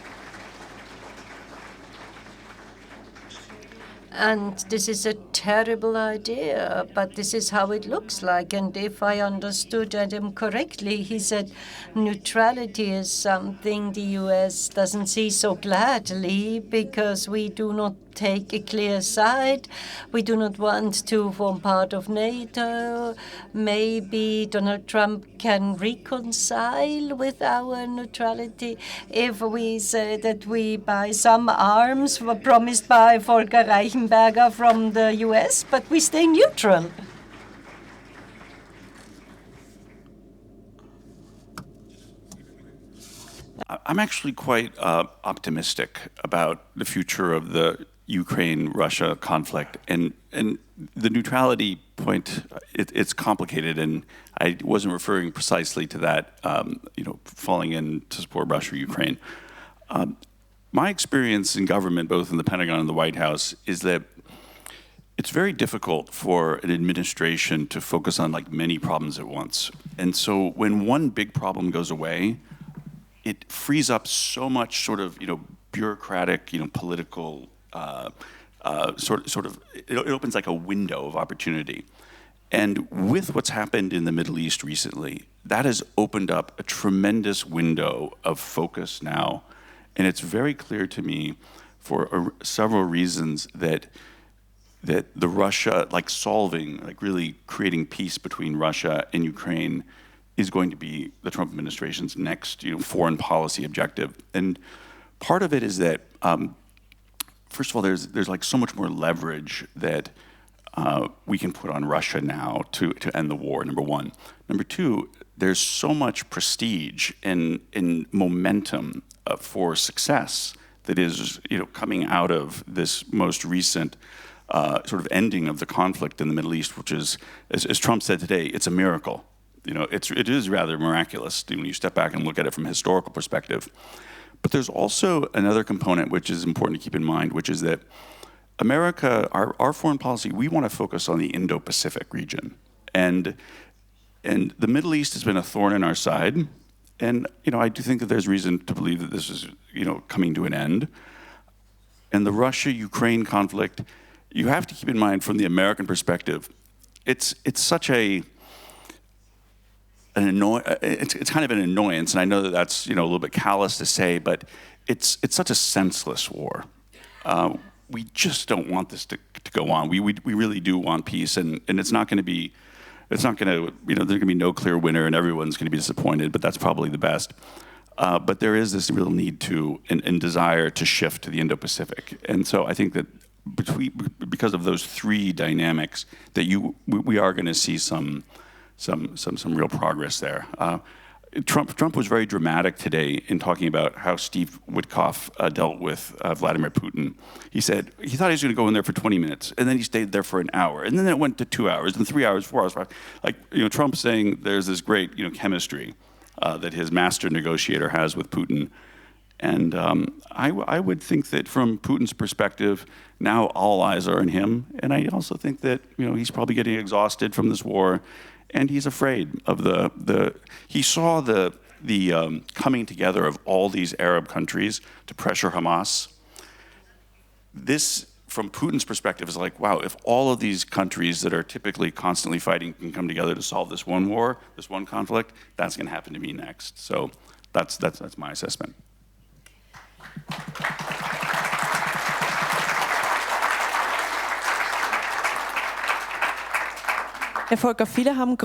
And this is a terrible idea, but this is how it looks like. And if I understood him correctly, he said neutrality is something the U.S. doesn't see so gladly because we do not take a clear side. We do not want to form part of NATO. Maybe Donald Trump can reconcile with our neutrality if we say that we buy some arms promised by Volker Reifenberger from the U.S., but we stay neutral. I'm actually quite optimistic about the future of the Ukraine-Russia conflict, and the neutrality point. It's complicated, and I wasn't referring precisely to that. Falling in to support Russia or Ukraine. My experience in government, both in the Pentagon and the White House, is that it's very difficult for an administration to focus on like many problems at once. And so when one big problem goes away, it frees up so much sort of bureaucratic, political it opens like a window of opportunity. And with what's happened in the Middle East recently, that has opened up a tremendous window of focus now. And it's very clear to me for several reasons that that the Russia, like solving, like really creating peace between Russia and Ukraine is going to be the Trump administration's next, foreign policy objective. And part of it is that, first of all, there's like so much more leverage that we can put on Russia now to end the war, number one. Number two, there's so much prestige and momentum for success that is coming out of this most recent sort of ending of the conflict in the Middle East, which is, as Trump said today, it's a miracle. It is rather miraculous when you step back and look at it from a historical perspective. But there's also another component which is important to keep in mind, which is that America, our foreign policy, we want to focus on the Indo-Pacific region. And the Middle East has been a thorn in our side. And I do think that there's reason to believe that this is coming to an end. And the Russia-Ukraine conflict, you have to keep in mind from the American perspective, it's such it's kind of an annoyance, and I know that that's a little bit callous to say, but it's such a senseless war. We just don't want this to go on. We really do want peace, and it's not going to be. It's not going to, there's going to be no clear winner, and everyone's going to be disappointed. But that's probably the best. But there is this real need to and desire to shift to the Indo-Pacific, and so I think that because of those three dynamics, that we are going to see some real progress there. Trump was very dramatic today in talking about how Steve Witkoff dealt with Vladimir Putin. He said he thought he was going to go in there for 20 minutes, and then he stayed there for an hour, and then it went to 2 hours, and 3 hours, 4 hours, 5. Trump saying there's this great chemistry that his master negotiator has with Putin. And I would think that from Putin's perspective, now all eyes are on him, and I also think that he's probably getting exhausted from this war. And he's afraid of he saw the coming together of all these Arab countries to pressure Hamas. This, from Putin's perspective, is like, wow, if all of these countries that are typically constantly fighting can come together to solve this one war, this one conflict, that's going to happen to me next. So that's my assessment. Herr Volker, viele haben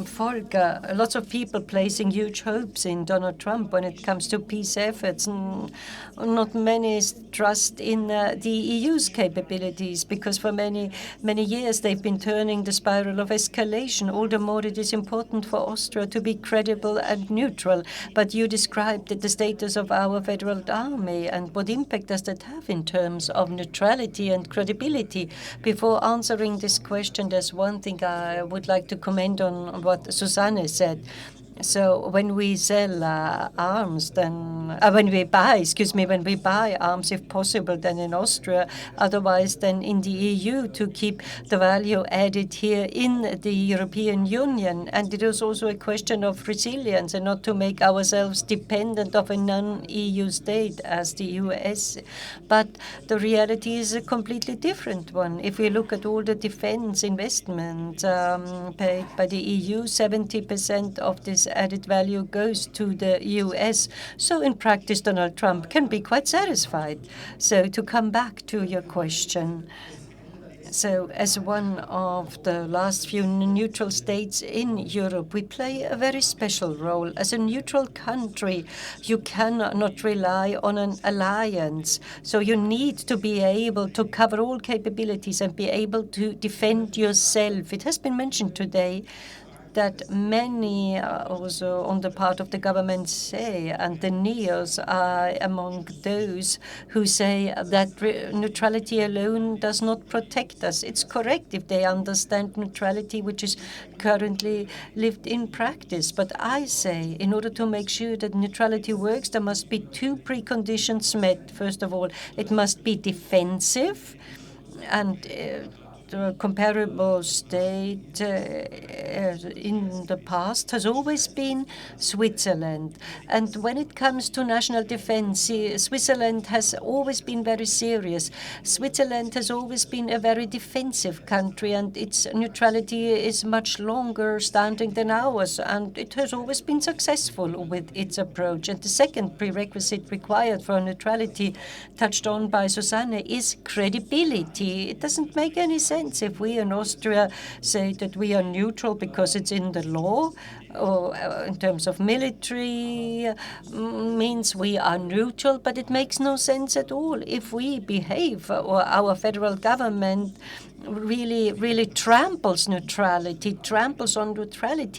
Volker, lots of people placing huge hopes in Donald Trump when it comes to peace efforts. Not many trust in the EU's capabilities, because for many years they've been turning the spiral of escalation. All the more it is important for Austria to be credible and neutral. But you described the status of our federal army, and what impact does that have in terms of neutrality and credibility? Before answering this question, there's one thing I would like to comment on what Susanne said. So when we sell arms, then when we buy arms, if possible, then in Austria, otherwise then in the EU, to keep the value added here in the European Union. And it is also a question of resilience, and not to make ourselves dependent of a non-EU state as the US. But the reality is a completely different one. If we look at all the defense investment paid by the EU, 70% of this added value goes to the US. So in practice, Donald Trump can be quite satisfied. So to come back to your question, so as one of the last few neutral states in Europe, we play a very special role. As a neutral country, you cannot rely on an alliance. So you need to be able to cover all capabilities and be able to defend yourself. It has been mentioned today that many also on the part of the government say, and the NEOs are among those who say that neutrality alone does not protect us. It's correct if they understand neutrality, which is currently lived in practice. But I say, in order to make sure that neutrality works, there must be two preconditions met. First of all, it must be defensive, and comparable state in the past has always been Switzerland. And when it comes to national defense, Switzerland has always been very serious. Switzerland has always been a very defensive country, and its neutrality is much longer standing than ours, and it has always been successful with its approach. And the second prerequisite required for neutrality, touched on by Susanne, is credibility. It doesn't make any sense if we in Austria say that we are neutral because it's in the law, or in terms of military means we are neutral, but it makes no sense at all if we behave, or our federal government really tramples on neutrality,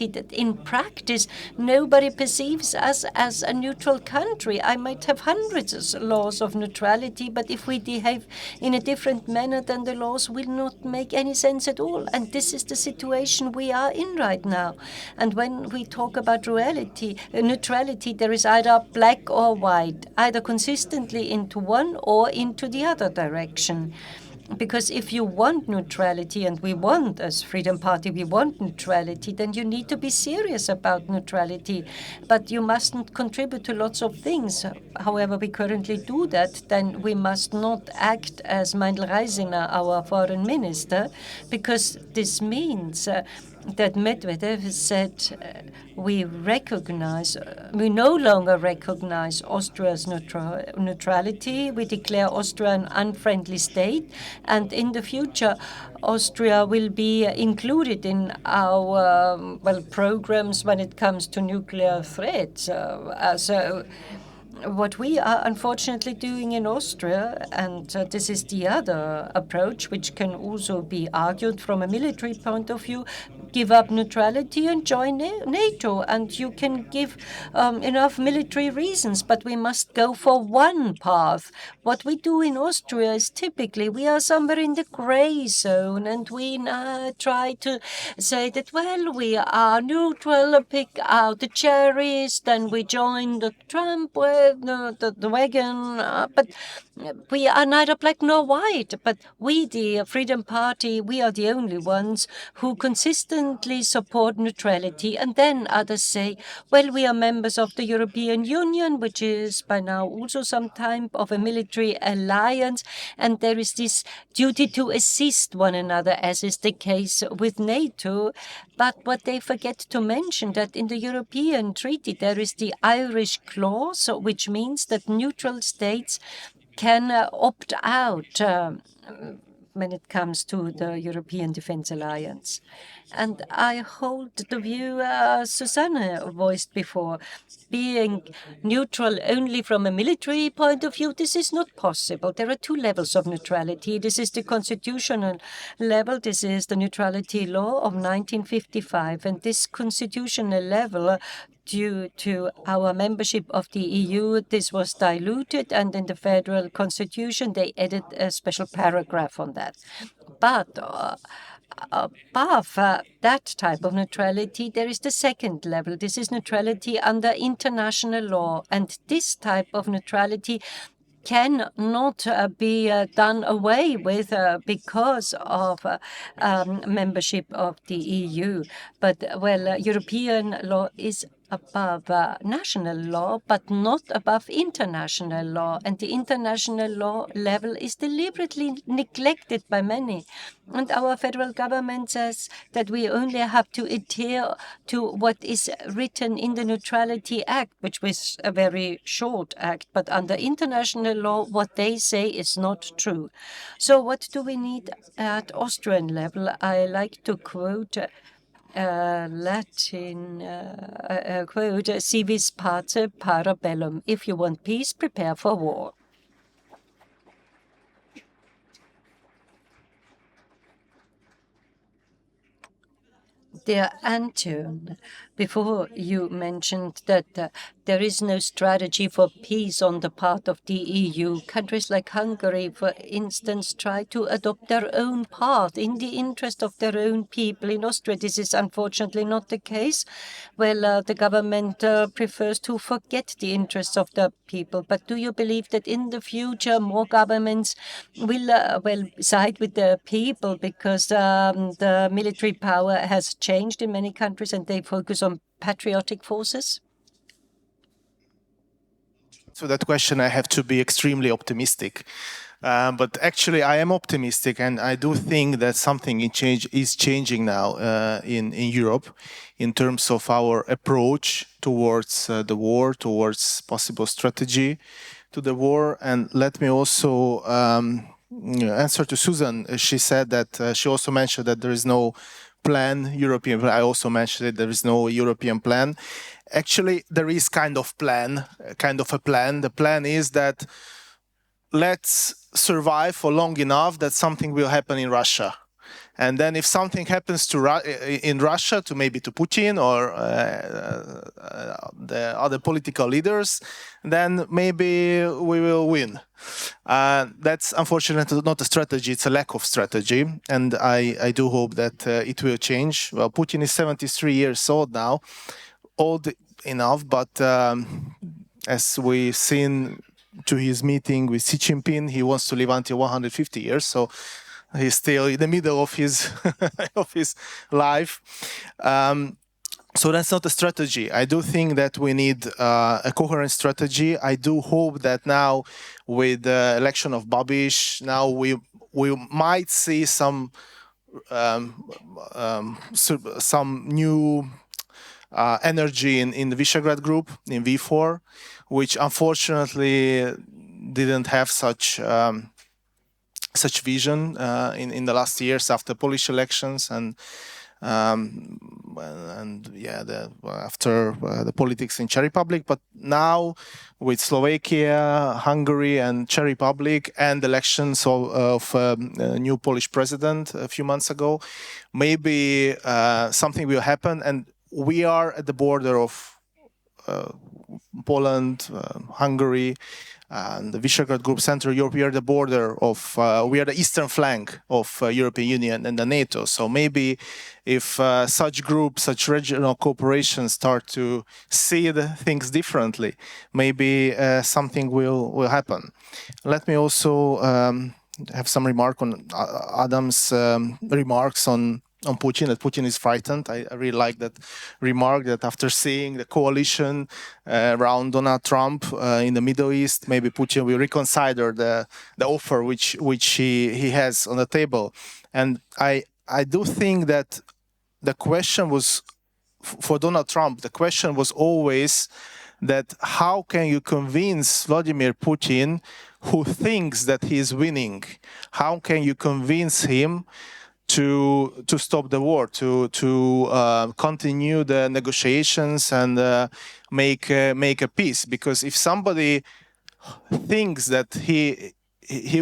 that in practice nobody perceives us as a neutral country. I might have hundreds of laws of neutrality, but if we behave in a different manner, then the laws will not make any sense at all. And this is the situation we are in right now. And when we talk about neutrality, there is either black or white, either consistently into one or into the other direction. Because if you want neutrality, and we want, as Freedom Party, we want neutrality, then you need to be serious about neutrality. But you mustn't contribute to lots of things. However, we currently do that, then we must not act as Meindl-Reisner, our foreign minister, because this means that Medvedev said we no longer recognize Austria's neutrality. We declare Austria an unfriendly state, and in the future, Austria will be included in our programs when it comes to nuclear threats. So what we are unfortunately doing in Austria, and this is the other approach, which can also be argued from a military point of view, give up neutrality and join NATO. And you can give enough military reasons, but we must go for one path. What we do in Austria is typically we are somewhere in the gray zone, and we try to say that, well, we are neutral, pick out the cherries, then we join the Trump the wagon, but we are neither black nor white. But we, the Freedom Party, we are the only ones who consistently support neutrality. And then others say, well, we are members of the European Union, which is by now also some type of a military alliance, and there is this duty to assist one another, as is the case with NATO. But what they forget to mention, that in the European Treaty there is the Irish clause, which means that neutral states can opt out when it comes to the European Defence Alliance. And I hold the view Susanne voiced before. Being neutral only from a military point of view, this is not possible. There are two levels of neutrality. This is the constitutional level. This is the neutrality law of 1955. And this constitutional level, due to our membership of the EU, this was diluted, and in the federal constitution they added a special paragraph on that. But above that type of neutrality, there is the second level. This is neutrality under international law, and this type of neutrality cannot be done away with because of membership of the EU. But, well, European law is above national law, but not above international law. And the international law level is deliberately neglected by many. And our federal government says that we only have to adhere to what is written in the Neutrality Act, which was a very short act. But under international law, what they say is not true. So what do we need at Austrian level? I like to quote Latin quote, "Si vis pace, para bellum." If you want peace, prepare for war. Dear Anton, before you mentioned that there is no strategy for peace on the part of the EU. Countries like Hungary, for instance, try to adopt their own path in the interest of their own people. In Austria, this is unfortunately not the case. Well, the government prefers to forget the interests of the people. But do you believe that in the future more governments will side with the people because the military power has changed in many countries and they focus on patriotic forces? So that question, I have to be extremely optimistic. But actually, I am optimistic, and I do think that something is changing now in Europe in terms of our approach towards the war, towards possible strategy to the war. And let me also answer to Susanne. She said that she also mentioned that there is no plan, European. I also mentioned that there is no European plan. Actually, there is kind of a plan. The plan is that let's survive for long enough that something will happen in Russia. And then if something happens in Russia, maybe to Putin or the other political leaders, then maybe we will win. That's unfortunately not a strategy, it's a lack of strategy. And I do hope that it will change. Well, Putin is 73 years old now, old enough, but as we've seen to his meeting with Xi Jinping, he wants to live until 150 years. So he's still in the middle of his of his life. So that's not a strategy. I do think that we need a coherent strategy. I do hope that now, with the election of Babiš, now we might see some new energy in the Visegrad group, in V4, which unfortunately didn't have such vision in the last years after Polish elections and after the politics in Czech Republic. But now with Slovakia, Hungary and Czech Republic and elections of a new Polish president a few months ago, maybe something will happen. And we are at the border of Poland, Hungary, and the Visegrad Group, Central Europe. We are the border of, we are the eastern flank of European Union and the NATO. So maybe if such groups, such regional cooperations start to see the things differently, maybe something will happen. Let me also have some remark on Adam's remarks on Putin, that Putin is frightened. I really like that remark, that after seeing the coalition around Donald Trump in the Middle East, maybe Putin will reconsider the offer which he has on the table. And I do think that the question was, for Donald Trump, the question was always that how can you convince Vladimir Putin, who thinks that he is winning, how can you convince him to stop the war, to continue the negotiations and make a peace? Because if somebody thinks that he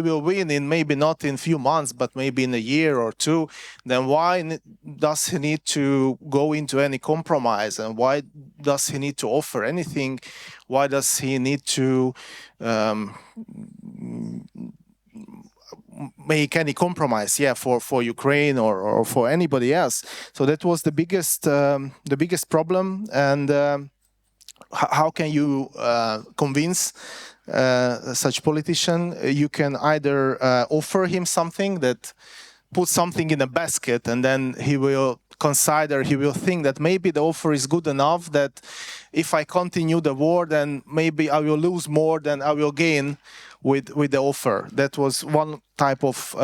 will win in maybe not in a few months, but maybe in a year or two, then why does he need to go into any compromise? And why does he need to offer anything? Why does he need to make any compromise, for Ukraine or for anybody else? So that was the biggest problem. And how can you convince such politician? You can either offer him something, that put something in a basket, and then he will think that maybe the offer is good enough, that if I continue the war, then maybe I will lose more than I will gain with the offer. That was one type of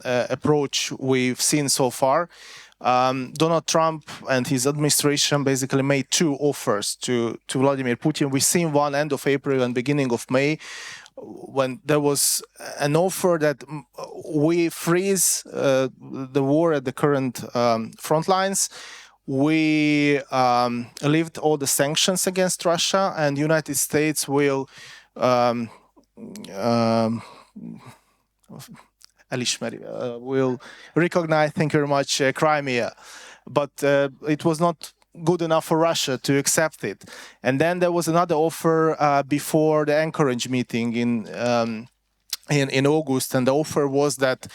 approach we've seen so far. Donald Trump and his administration basically made two offers to Vladimir Putin. We've seen one end of April and beginning of May, when there was an offer that we freeze the war at the current front lines. We lift all the sanctions against Russia, and the United States will will recognize, thank you very much, Crimea. But it was not good enough for Russia to accept it. And then there was another offer before the Anchorage meeting in August, and the offer was that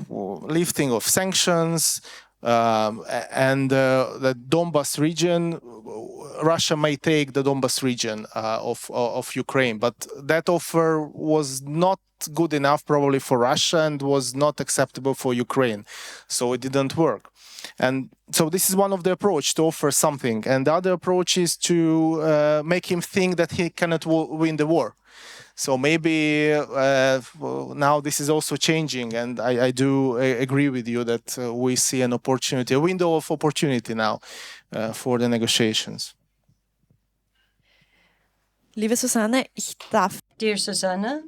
lifting of sanctions and the Donbas region, Russia may take the Donbas region of Ukraine, but that offer was not good enough probably for Russia and was not acceptable for Ukraine, so it didn't work. And so this is one of the approach, to offer something, and the other approach is to make him think that he cannot win the war. So maybe now this is also changing, and I do agree with you that we see an opportunity, a window of opportunity now for the negotiations. Liebe Susanne, ich darf. Dear Susanne,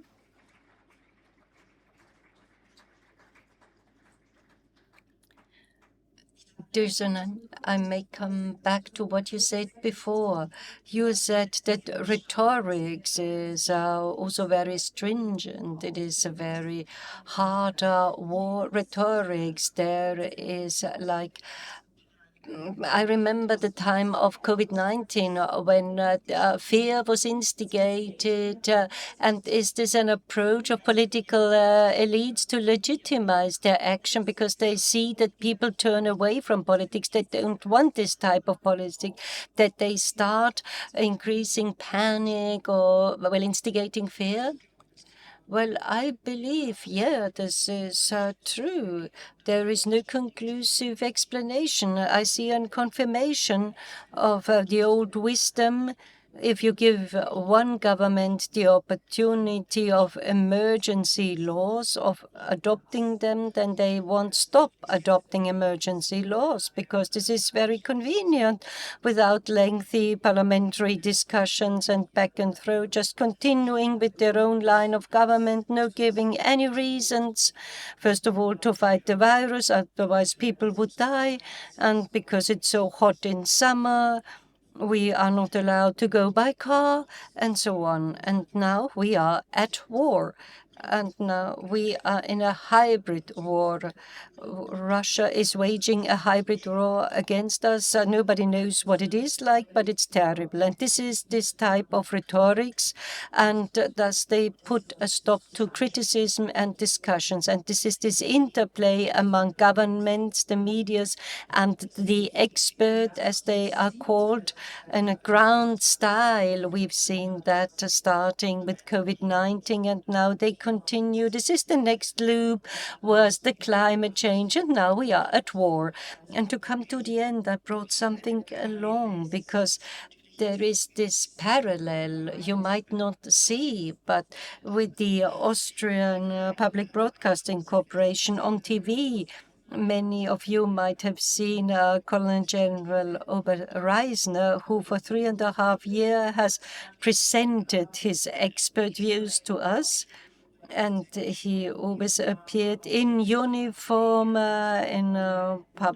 dear Susanne, I may come back to what you said before. You said that rhetorics is also very stringent. It is a very hard war rhetorics. There is like I remember the time of COVID-19 when fear was instigated. And is this an approach of political elites to legitimize their action because they see that people turn away from politics, they don't want this type of politics, that they start increasing panic or, well, instigating fear? Well, I believe, yeah, this is true. There is no conclusive explanation. I see a confirmation of the old wisdom. If you give one government the opportunity of emergency laws, of adopting them, then they won't stop adopting emergency laws because this is very convenient without lengthy parliamentary discussions and back and throw, just continuing with their own line of government, no giving any reasons. First of all, to fight the virus, otherwise people would die. And because it's so hot in summer, we are not allowed to go by car, and so on. And now we are at war. And now we are in a hybrid war. Russia is waging a hybrid war against us. Nobody knows what it is like, but it's terrible. And this is this type of rhetorics, and thus they put a stop to criticism and discussions. And this is this interplay among governments, the medias, and the expert, as they are called, in a ground style. We've seen that starting with COVID-19, and now they continue. This is the next loop, was the climate change, and now we are at war. And to come to the end, I brought something along because there is this parallel you might not see, but with the Austrian Public Broadcasting Corporation on TV. Many of you might have seen Colonel General Oberreisner, who for 3.5 years has presented his expert views to us. And he always appeared in uniform in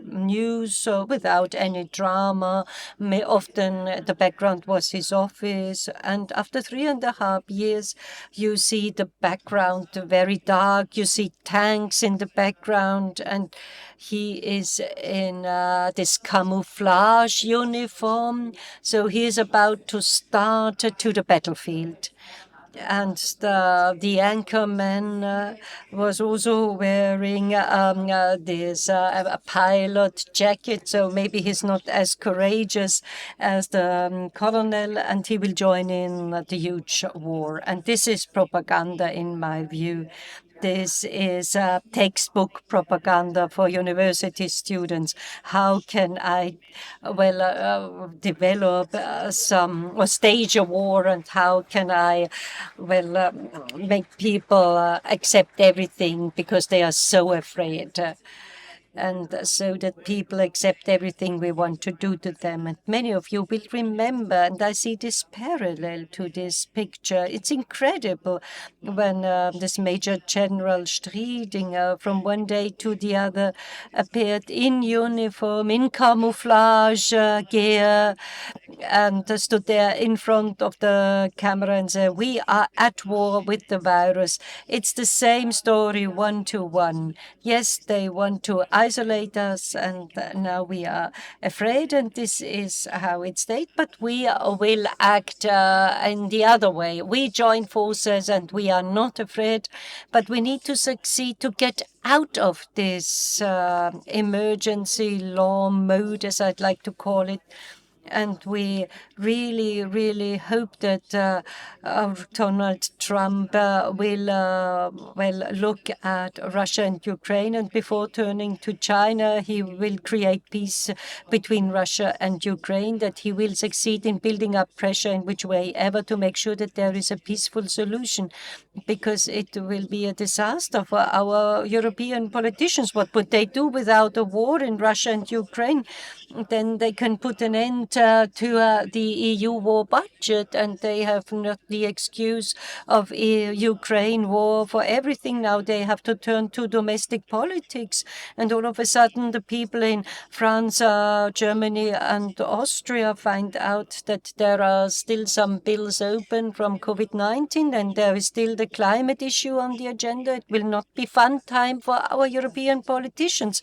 news without any drama. Often the background was his office. And after 3.5 years, you see the background very dark. You see tanks in the background. And he is in this camouflage uniform. So he is about to start to the battlefield. And the anchorman was also wearing this pilot jacket, so maybe he's not as courageous as the colonel, and he will join in the huge war. And this is propaganda, in my view. This is textbook propaganda for university students. How can I, develop or stage a war, and how can I, make people accept everything because they are so afraid. And so that people accept everything we want to do to them. And many of you will remember, and I see this parallel to this picture. It's incredible when this Major General Striedinger from one day to the other appeared in uniform, in camouflage gear, and stood there in front of the camera and said, "We are at war with the virus." It's the same story, 1-to-1. Yes, they want to isolate us, and now we are afraid, and this is how it stayed. But we will act in the other way. We join forces, and we are not afraid, but we need to succeed to get out of this emergency law mode, as I'd like to call it. And we really, really hope that Donald Trump will look at Russia and Ukraine, and before turning to China, he will create peace between Russia and Ukraine, that he will succeed in building up pressure in which way ever to make sure that there is a peaceful solution, because it will be a disaster for our European politicians. What would they do without a war in Russia and Ukraine? Then they can put an end to the EU war budget, and they have not the excuse of Ukraine war for everything. Now they have to turn to domestic politics, and all of a sudden the people in France, Germany and Austria find out that there are still some bills open from COVID-19, and there is still the climate issue on the agenda. It will not be fun time for our European politicians,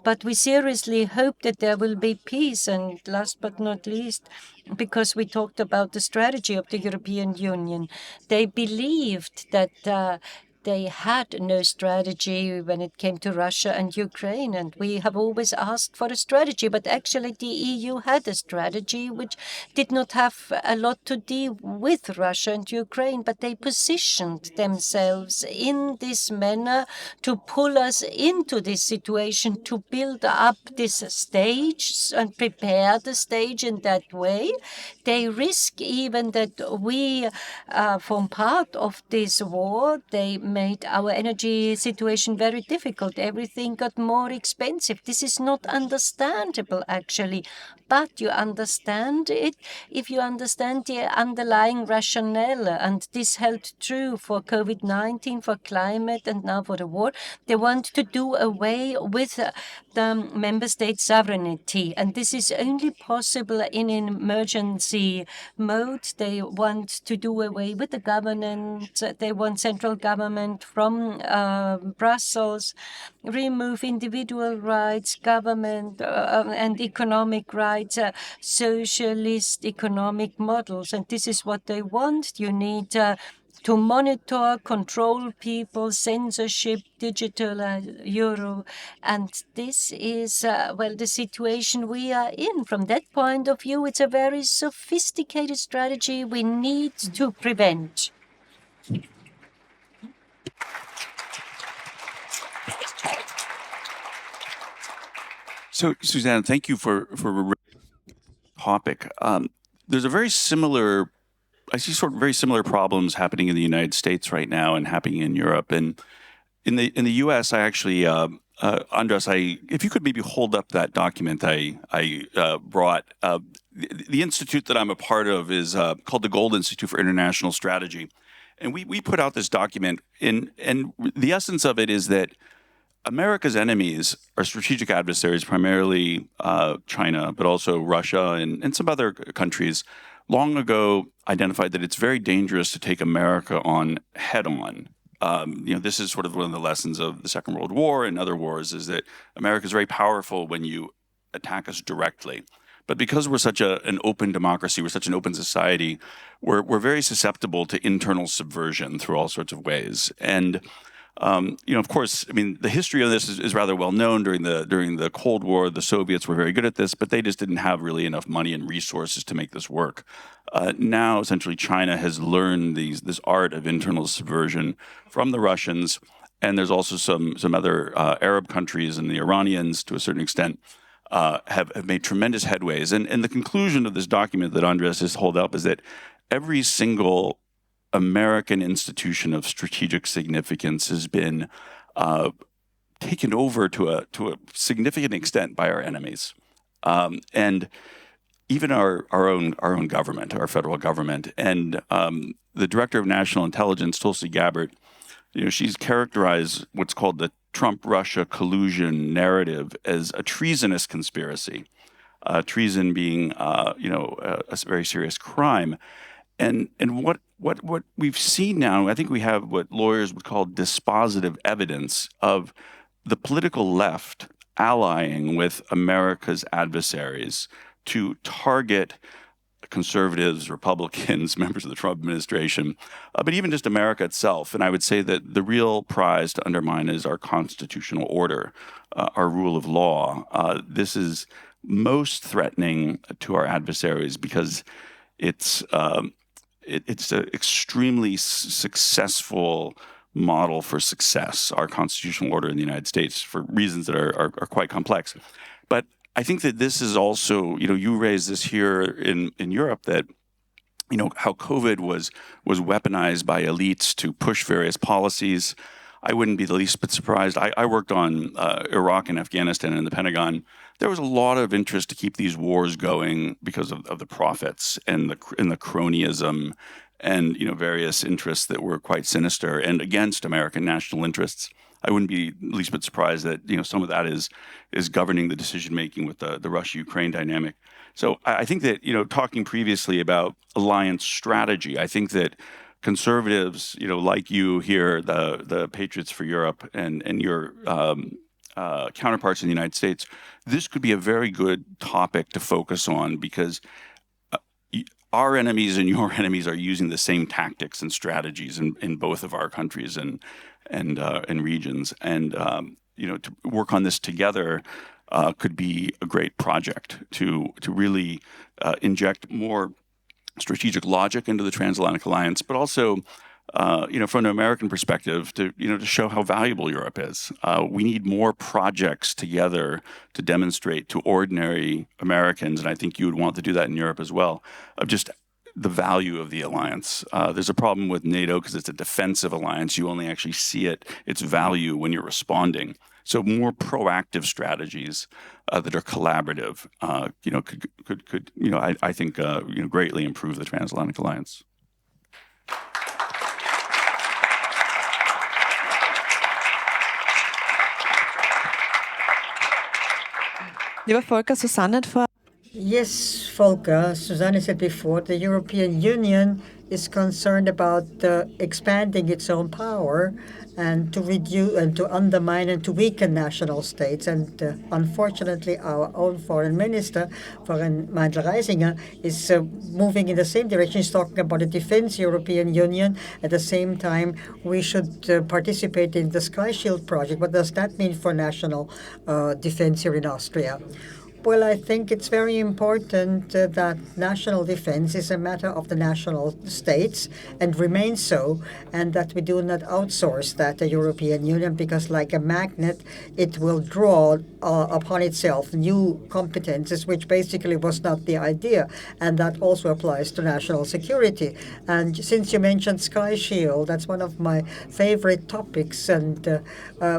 but we seriously hope that there will be peace. And last but not least, because we talked about the strategy of the European Union, they believed that they had no strategy when it came to Russia and Ukraine, and we have always asked for a strategy, but actually the EU had a strategy which did not have a lot to do with Russia and Ukraine, but they positioned themselves in this manner to pull us into this situation, to build up this stage and prepare the stage in that way. They risk even that we form part of this war. They made our energy situation very difficult. Everything got more expensive. This is not understandable, actually. But you understand it if you understand the underlying rationale. And this held true for COVID-19, for climate, and now for the war. They want to do away with the member state sovereignty. And this is only possible in an emergency mode. They want to do away with the government. They want central government from Brussels, remove individual rights, government and economic rights, socialist economic models. And this is what they want. You need to monitor, control people, censorship, digital euro. And this is, well, the situation we are in. From that point of view, it's a very sophisticated strategy we need to prevent. So, Susanne, thank you for topic. There's a very similar, I see sort of very similar problems happening in the United States right now and happening in Europe. And in the U.S., I actually, Andras, if you could maybe hold up that document I brought. The institute that I'm a part of is called the Gold Institute for International Strategy. And we put out this document, and the essence of it is that America's enemies are strategic adversaries, primarily China, but also Russia and some other countries, long ago identified that it's very dangerous to take America on head-on. This is sort of one of the lessons of the Second World War and other wars, is that America is very powerful when you attack us directly. But because we're such an open democracy, we're such an open society, we're very susceptible to internal subversion through all sorts of ways. And of course, I mean, the history of this is rather well known. During the Cold War, the Soviets were very good at this, but they just didn't have really enough money and resources to make this work. Now, essentially, China has learned this art of internal subversion from the Russians, and there's also some other Arab countries, and the Iranians, to a certain extent, have made tremendous headways. And the conclusion of this document that Andras has held up is that every single American institution of strategic significance has been taken over to a significant extent by our enemies, and even our own government, our federal government. And the Director of National Intelligence, Tulsi Gabbard, she's characterized what's called the Trump-Russia collusion narrative as a treasonous conspiracy. Treason being, a very serious crime. And what we've seen now, I think we have what lawyers would call dispositive evidence of the political left allying with America's adversaries to target conservatives, Republicans, members of the Trump administration, but even just America itself. And I would say that the real prize to undermine is our constitutional order, our rule of law. This is most threatening to our adversaries because it's an extremely successful model for success, our constitutional order in the United States, for reasons that are quite complex. But I think that this is also, you raised this here in Europe, that, how COVID was weaponized by elites to push various policies. I wouldn't be the least bit surprised. I worked on Iraq and Afghanistan in the Pentagon. There was a lot of interest to keep these wars going because of the profits and the cronyism and various interests that were quite sinister and against American national interests. I wouldn't be the least bit surprised that some of that is governing the decision making with the Russia-Ukraine dynamic. So I think that talking previously about alliance strategy, I think that conservatives like you here, the Patriots for Europe and your counterparts in the United States, this could be a very good topic to focus on because our enemies and your enemies are using the same tactics and strategies in both of our countries and regions, and to work on this together could be a great project to really inject more strategic logic into the transatlantic alliance, but also from an American perspective to show how valuable Europe is. We need more projects together to demonstrate to ordinary Americans, and I think you would want to do that in Europe as well, of just the value of the alliance. There's a problem with NATO because it's a defensive alliance. You only actually see its value when you're responding. So more proactive strategies that are collaborative, could I think greatly improve the transatlantic alliance. Lieber Volker, Susanne hat vor. Yes, Volker, Susanne said before, the European Union is concerned about expanding its own power and to reduce and to undermine and to weaken national states. And unfortunately, our own foreign minister, Foreign Reisinger, is moving in the same direction. He's talking about a defense European Union. At the same time, we should participate in the Sky Shield project. What does that mean for national defense here in Austria? Well, I think it's very important that national defense is a matter of the national states and remains so, and that we do not outsource that to the European Union because, like a magnet, it will draw upon itself new competences, which basically was not the idea, and that also applies to national security. And since you mentioned Sky Shield, that's one of my favorite topics, and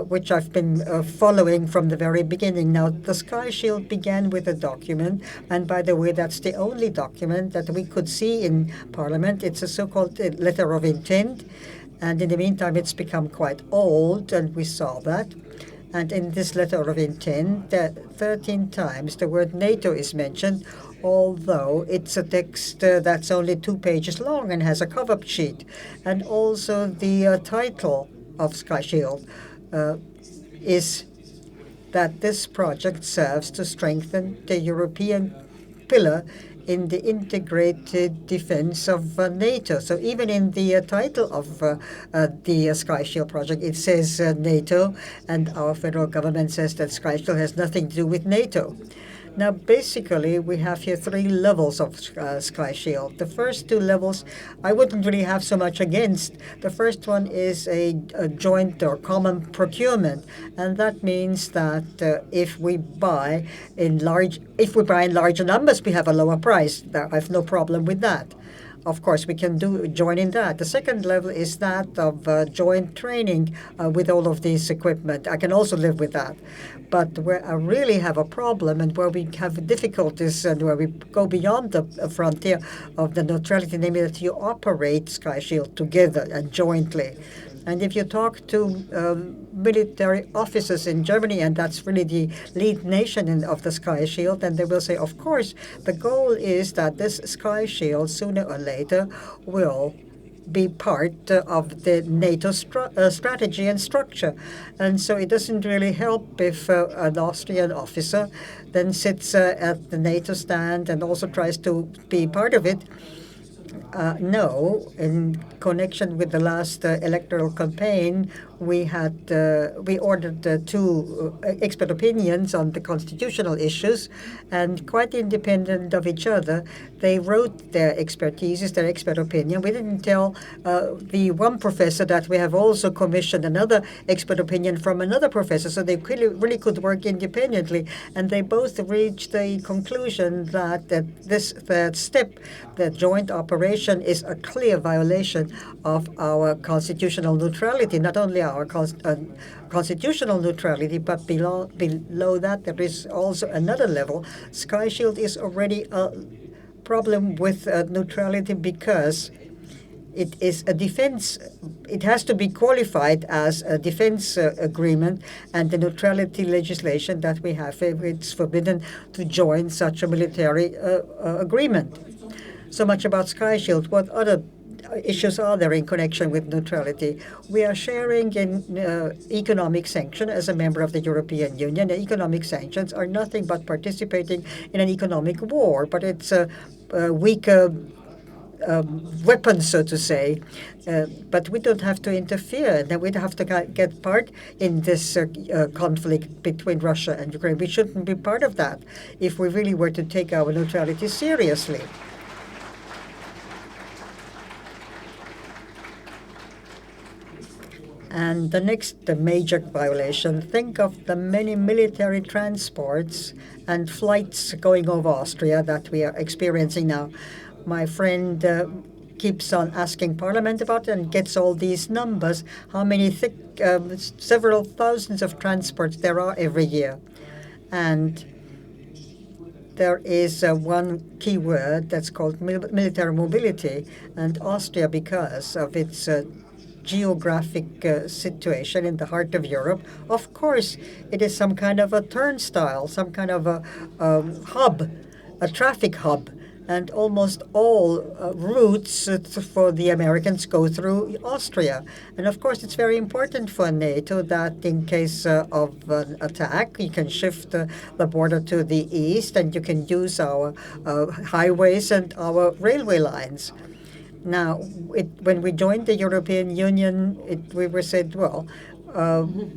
which I've been following from the very beginning. Now, the Sky Shield began with a document, and by the way, that's the only document that we could see in Parliament. It's a so-called letter of intent, and in the meantime, it's become quite old, and we saw that. And in this letter of intent, 13 times the word NATO is mentioned, although it's a text that's only 2 pages long and has a cover sheet. And also the title of Sky Shield is that this project serves to strengthen the European pillar in the integrated defense of NATO. So even in the title of the Sky Shield project, it says NATO, and our federal government says that Sky Shield has nothing to do with NATO. Now, basically, we have here 3 levels of Sky Shield. The first 2 levels, I wouldn't really have so much against. The first one is a joint or common procurement, and that means that if we buy in larger numbers, we have a lower price. I have no problem with that. Of course, we can join in that. The second level is that of joint training with all of this equipment. I can also live with that. But where I really have a problem and where we have difficulties and where we go beyond the frontier of the neutrality, namely that you operate Sky Shield together and jointly. And if you talk to military officers in Germany, and that's really the lead nation of the Sky Shield, then they will say, of course, the goal is that this Sky Shield, sooner or later, will be part of the NATO strategy and structure. And so it doesn't really help if an Austrian officer then sits at the NATO stand and also tries to be part of it. No, in connection with the last electoral campaign, we ordered two expert opinions on the constitutional issues, and quite independent of each other, they wrote their expertises, their expert opinion. We didn't tell the one professor that we have also commissioned another expert opinion from another professor, so they really could work independently, and they both reached the conclusion that this third step, the joint operation, is a clear violation of our constitutional neutrality, not only our constitutional neutrality, but below that there is also another level. Sky Shield is already a problem with neutrality because it is a defense. It has to be qualified as a defense agreement, and the neutrality legislation that we have, it's forbidden to join such a military agreement. So much about Sky Shield. What other issues are there in connection with neutrality? We are sharing in economic sanction as a member of the European Union. Economic sanctions are nothing but participating in an economic war, but it's a weaker weapon, so to say. But we don't have to interfere. Then we'd have to get part in this conflict between Russia and Ukraine. We shouldn't be part of that if we really were to take our neutrality seriously. And the next major violation, think of the many military transports and flights going over Austria that we are experiencing now. My friend keeps on asking Parliament about it and gets all these numbers, how many several thousands of transports there are every year. And there is one key word that's called military mobility, and Austria, because of its geographic situation in the heart of Europe, of course, it is some kind of a turnstile, some kind of a hub, a traffic hub. And almost all routes for the Americans go through Austria. And of course, it's very important for NATO that in case of an attack, you can shift the border to the east and you can use our highways and our railway lines. Now, when we joined the European Union, we were said, well,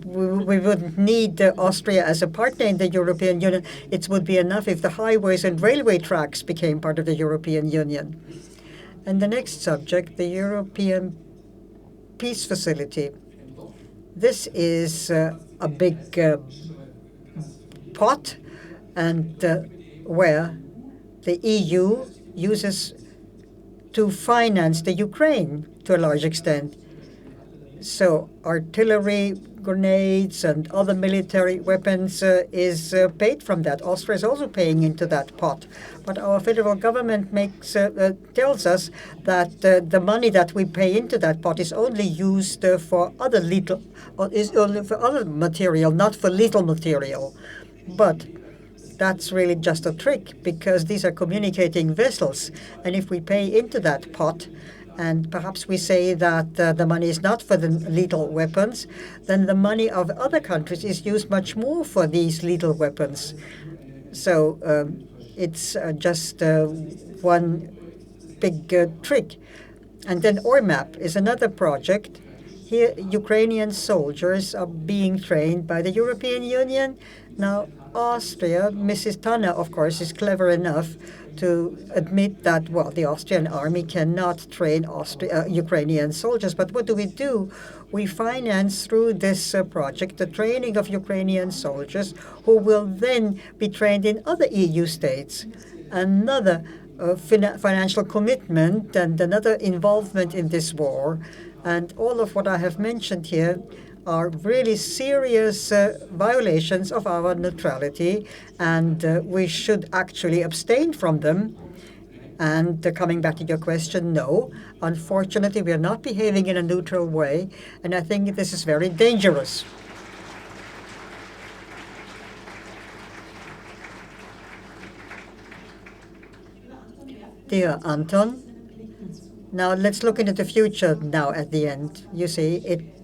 we wouldn't need Austria as a partner in the European Union. It would be enough if the highways and railway tracks became part of the European Union. And the next subject, the European Peace Facility. This is a big pot, and where the EU uses to finance the Ukraine to a large extent. So artillery, grenades, and other military weapons is paid from that. Austria is also paying into that pot. But our federal government tells us that the money that we pay into that pot is only used for other material, not for lethal material. But that's really just a trick, because these are communicating vessels. And if we pay into that pot, and perhaps we say that the money is not for the lethal weapons, then the money of other countries is used much more for these lethal weapons. So it's just one big trick. And then OIMAP is another project. Here, Ukrainian soldiers are being trained by the European Union. Now, Austria, Mrs. Tanner, of course, is clever enough to admit that, well, the Austrian army cannot train Ukrainian soldiers. But what do? We finance through this project the training of Ukrainian soldiers who will then be trained in other EU states. Another financial commitment and another involvement in this war. And all of what I have mentioned here are really serious violations of our neutrality, and we should actually abstain from them. And coming back to your question, no, unfortunately, we are not behaving in a neutral way, and I think this is very dangerous. Dear Anton, Now let's look into the future now at the end. You see, it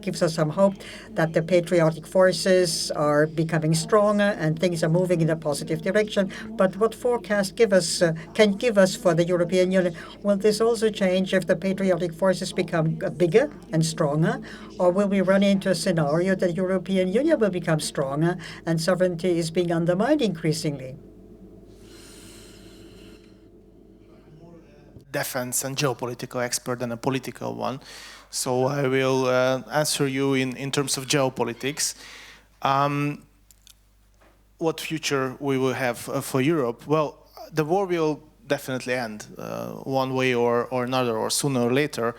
gives us some hope that the patriotic forces are becoming stronger and things are moving in a positive direction. But what forecast can give us for the European Union? Will this also change if the patriotic forces become bigger and stronger? Or will we run into a scenario that the European Union will become stronger and sovereignty is being undermined increasingly? Defense and geopolitical expert than a political one. So I will answer you in terms of geopolitics. What future we will have for Europe? Well, the war will definitely end one way or another, or sooner or later.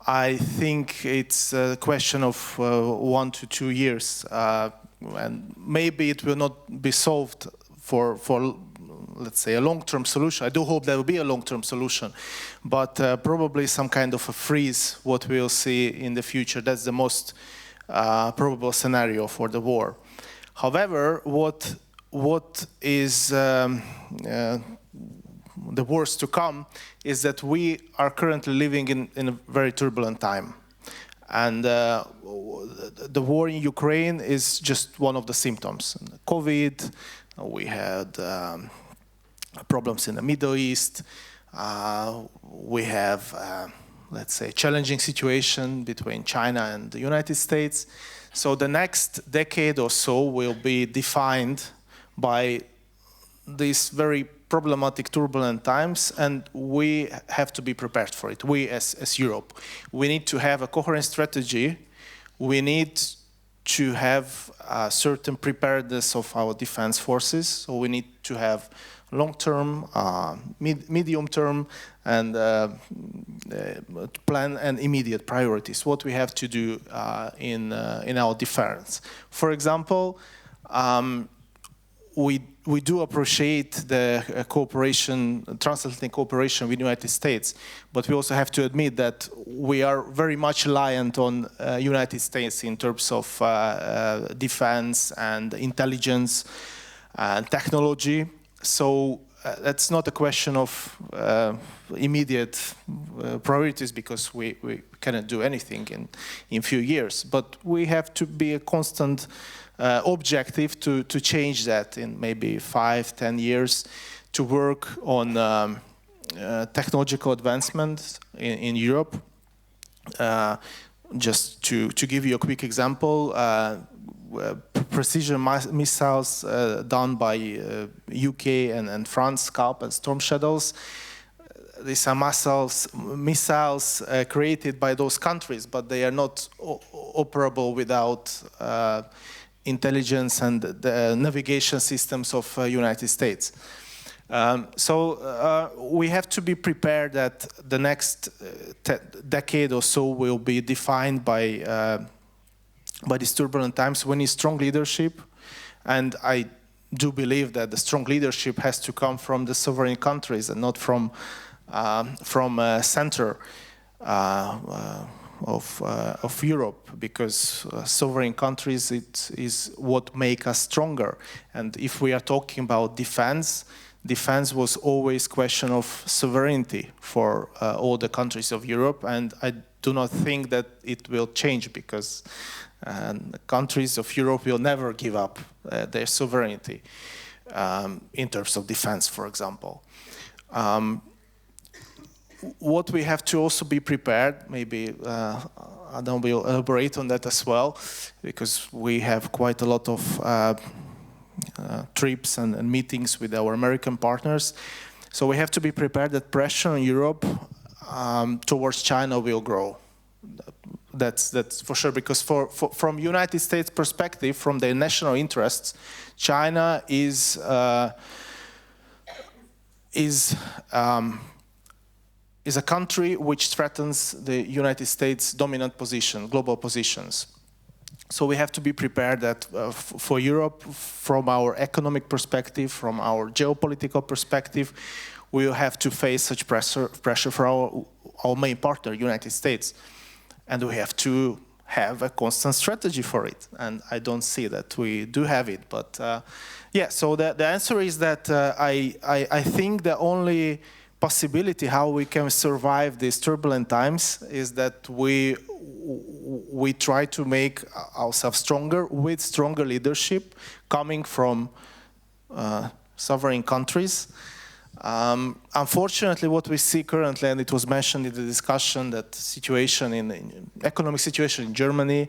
I think it's a question of 1 to 2 years, and maybe it will not be solved for let's say, a long-term solution. I do hope there will be a long-term solution, but probably some kind of a freeze, what we'll see in the future. That's the most probable scenario for the war. However, what is the worst to come is that we are currently living in a very turbulent time. And the war in Ukraine is just one of the symptoms. COVID, we had problems in the Middle East. We have, let's say, challenging situation between China and the United States. So the next decade or so will be defined by these very problematic, turbulent times, and we have to be prepared for it. We, as Europe, we need to have a coherent strategy. We need to have a certain preparedness of our defense forces. So we need to have long-term, medium-term, and plan and immediate priorities, what we have to do in our defense. For example, we do appreciate the cooperation, transatlantic cooperation with the United States, but we also have to admit that we are very much reliant on United States in terms of defense and intelligence and technology. So that's not a question of immediate priorities, because we cannot do anything in few years. But we have to be a constant objective to change that in maybe 5-10 years, to work on technological advancement in Europe. Just to give you a quick example, precision missiles done by UK and France, Scalp and Storm Shadows. These are missiles created by those countries, but they are not operable without intelligence and the navigation systems of United States. So we have to be prepared that the next decade or so will be defined by these turbulent times. We need strong leadership, and I do believe that the strong leadership has to come from the sovereign countries and not from center of Europe, because sovereign countries is what make us stronger. And if we are talking about defense was always question of sovereignty for all the countries of Europe, and I do not think that it will change, because the countries of Europe will never give up their sovereignty in terms of defense, for example. What we have to also be prepared, maybe Adam will elaborate on that as well, because we have quite a lot of trips and meetings with our American partners. So we have to be prepared that pressure on Europe towards China will grow. That's for sure, because from United States perspective, from their national interests, China is a country which threatens the United States' dominant position, global positions. So we have to be prepared that for Europe, from our economic perspective, from our geopolitical perspective, we will have to face such pressure for our main partner, United States. And we have to have a constant strategy for it. And I don't see that we do have it. But yeah, so the answer is that I think the only possibility how we can survive these turbulent times is that we try to make ourselves stronger with stronger leadership coming from sovereign countries. Unfortunately, what we see currently, and it was mentioned in the discussion, that situation in economic situation in Germany,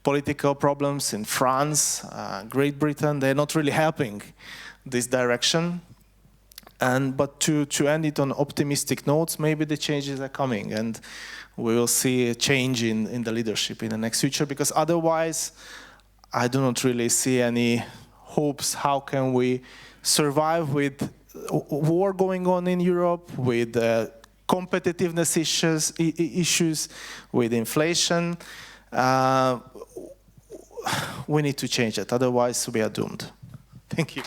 political problems in France, Great Britain, they're not really helping this direction. But to end it on optimistic notes, maybe the changes are coming and we will see a change in the leadership in the next future, because otherwise I do not really see any hopes. How can we survive with war going on in Europe, with competitiveness issues, with inflation? We need to change it, otherwise we are doomed. Thank you.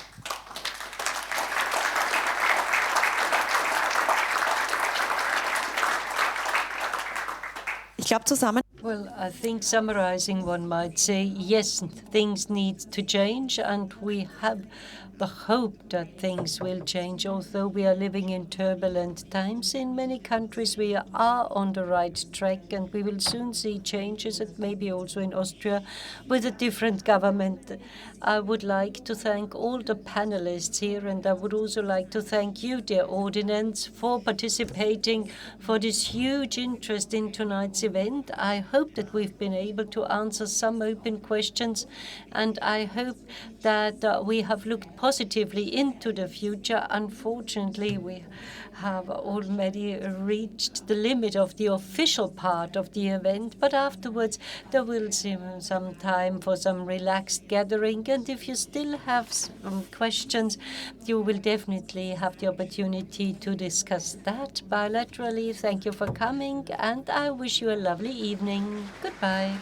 Well, I think summarizing, one might say, yes, things need to change, and we have the hope that things will change. Although we are living in turbulent times in many countries, we are on the right track, and we will soon see changes, and maybe also in Austria with a different government. I would like to thank all the panelists here, and I would also like to thank you, dear audience, for participating, for this huge interest in tonight's event. I hope that we've been able to answer some open questions, and I hope that we have looked positively into the future. Unfortunately, we have already reached the limit of the official part of the event, but afterwards there will be some time for some relaxed gathering, and if you still have some questions, you will definitely have the opportunity to discuss that bilaterally. Thank you for coming, and I wish you a lovely evening. Goodbye.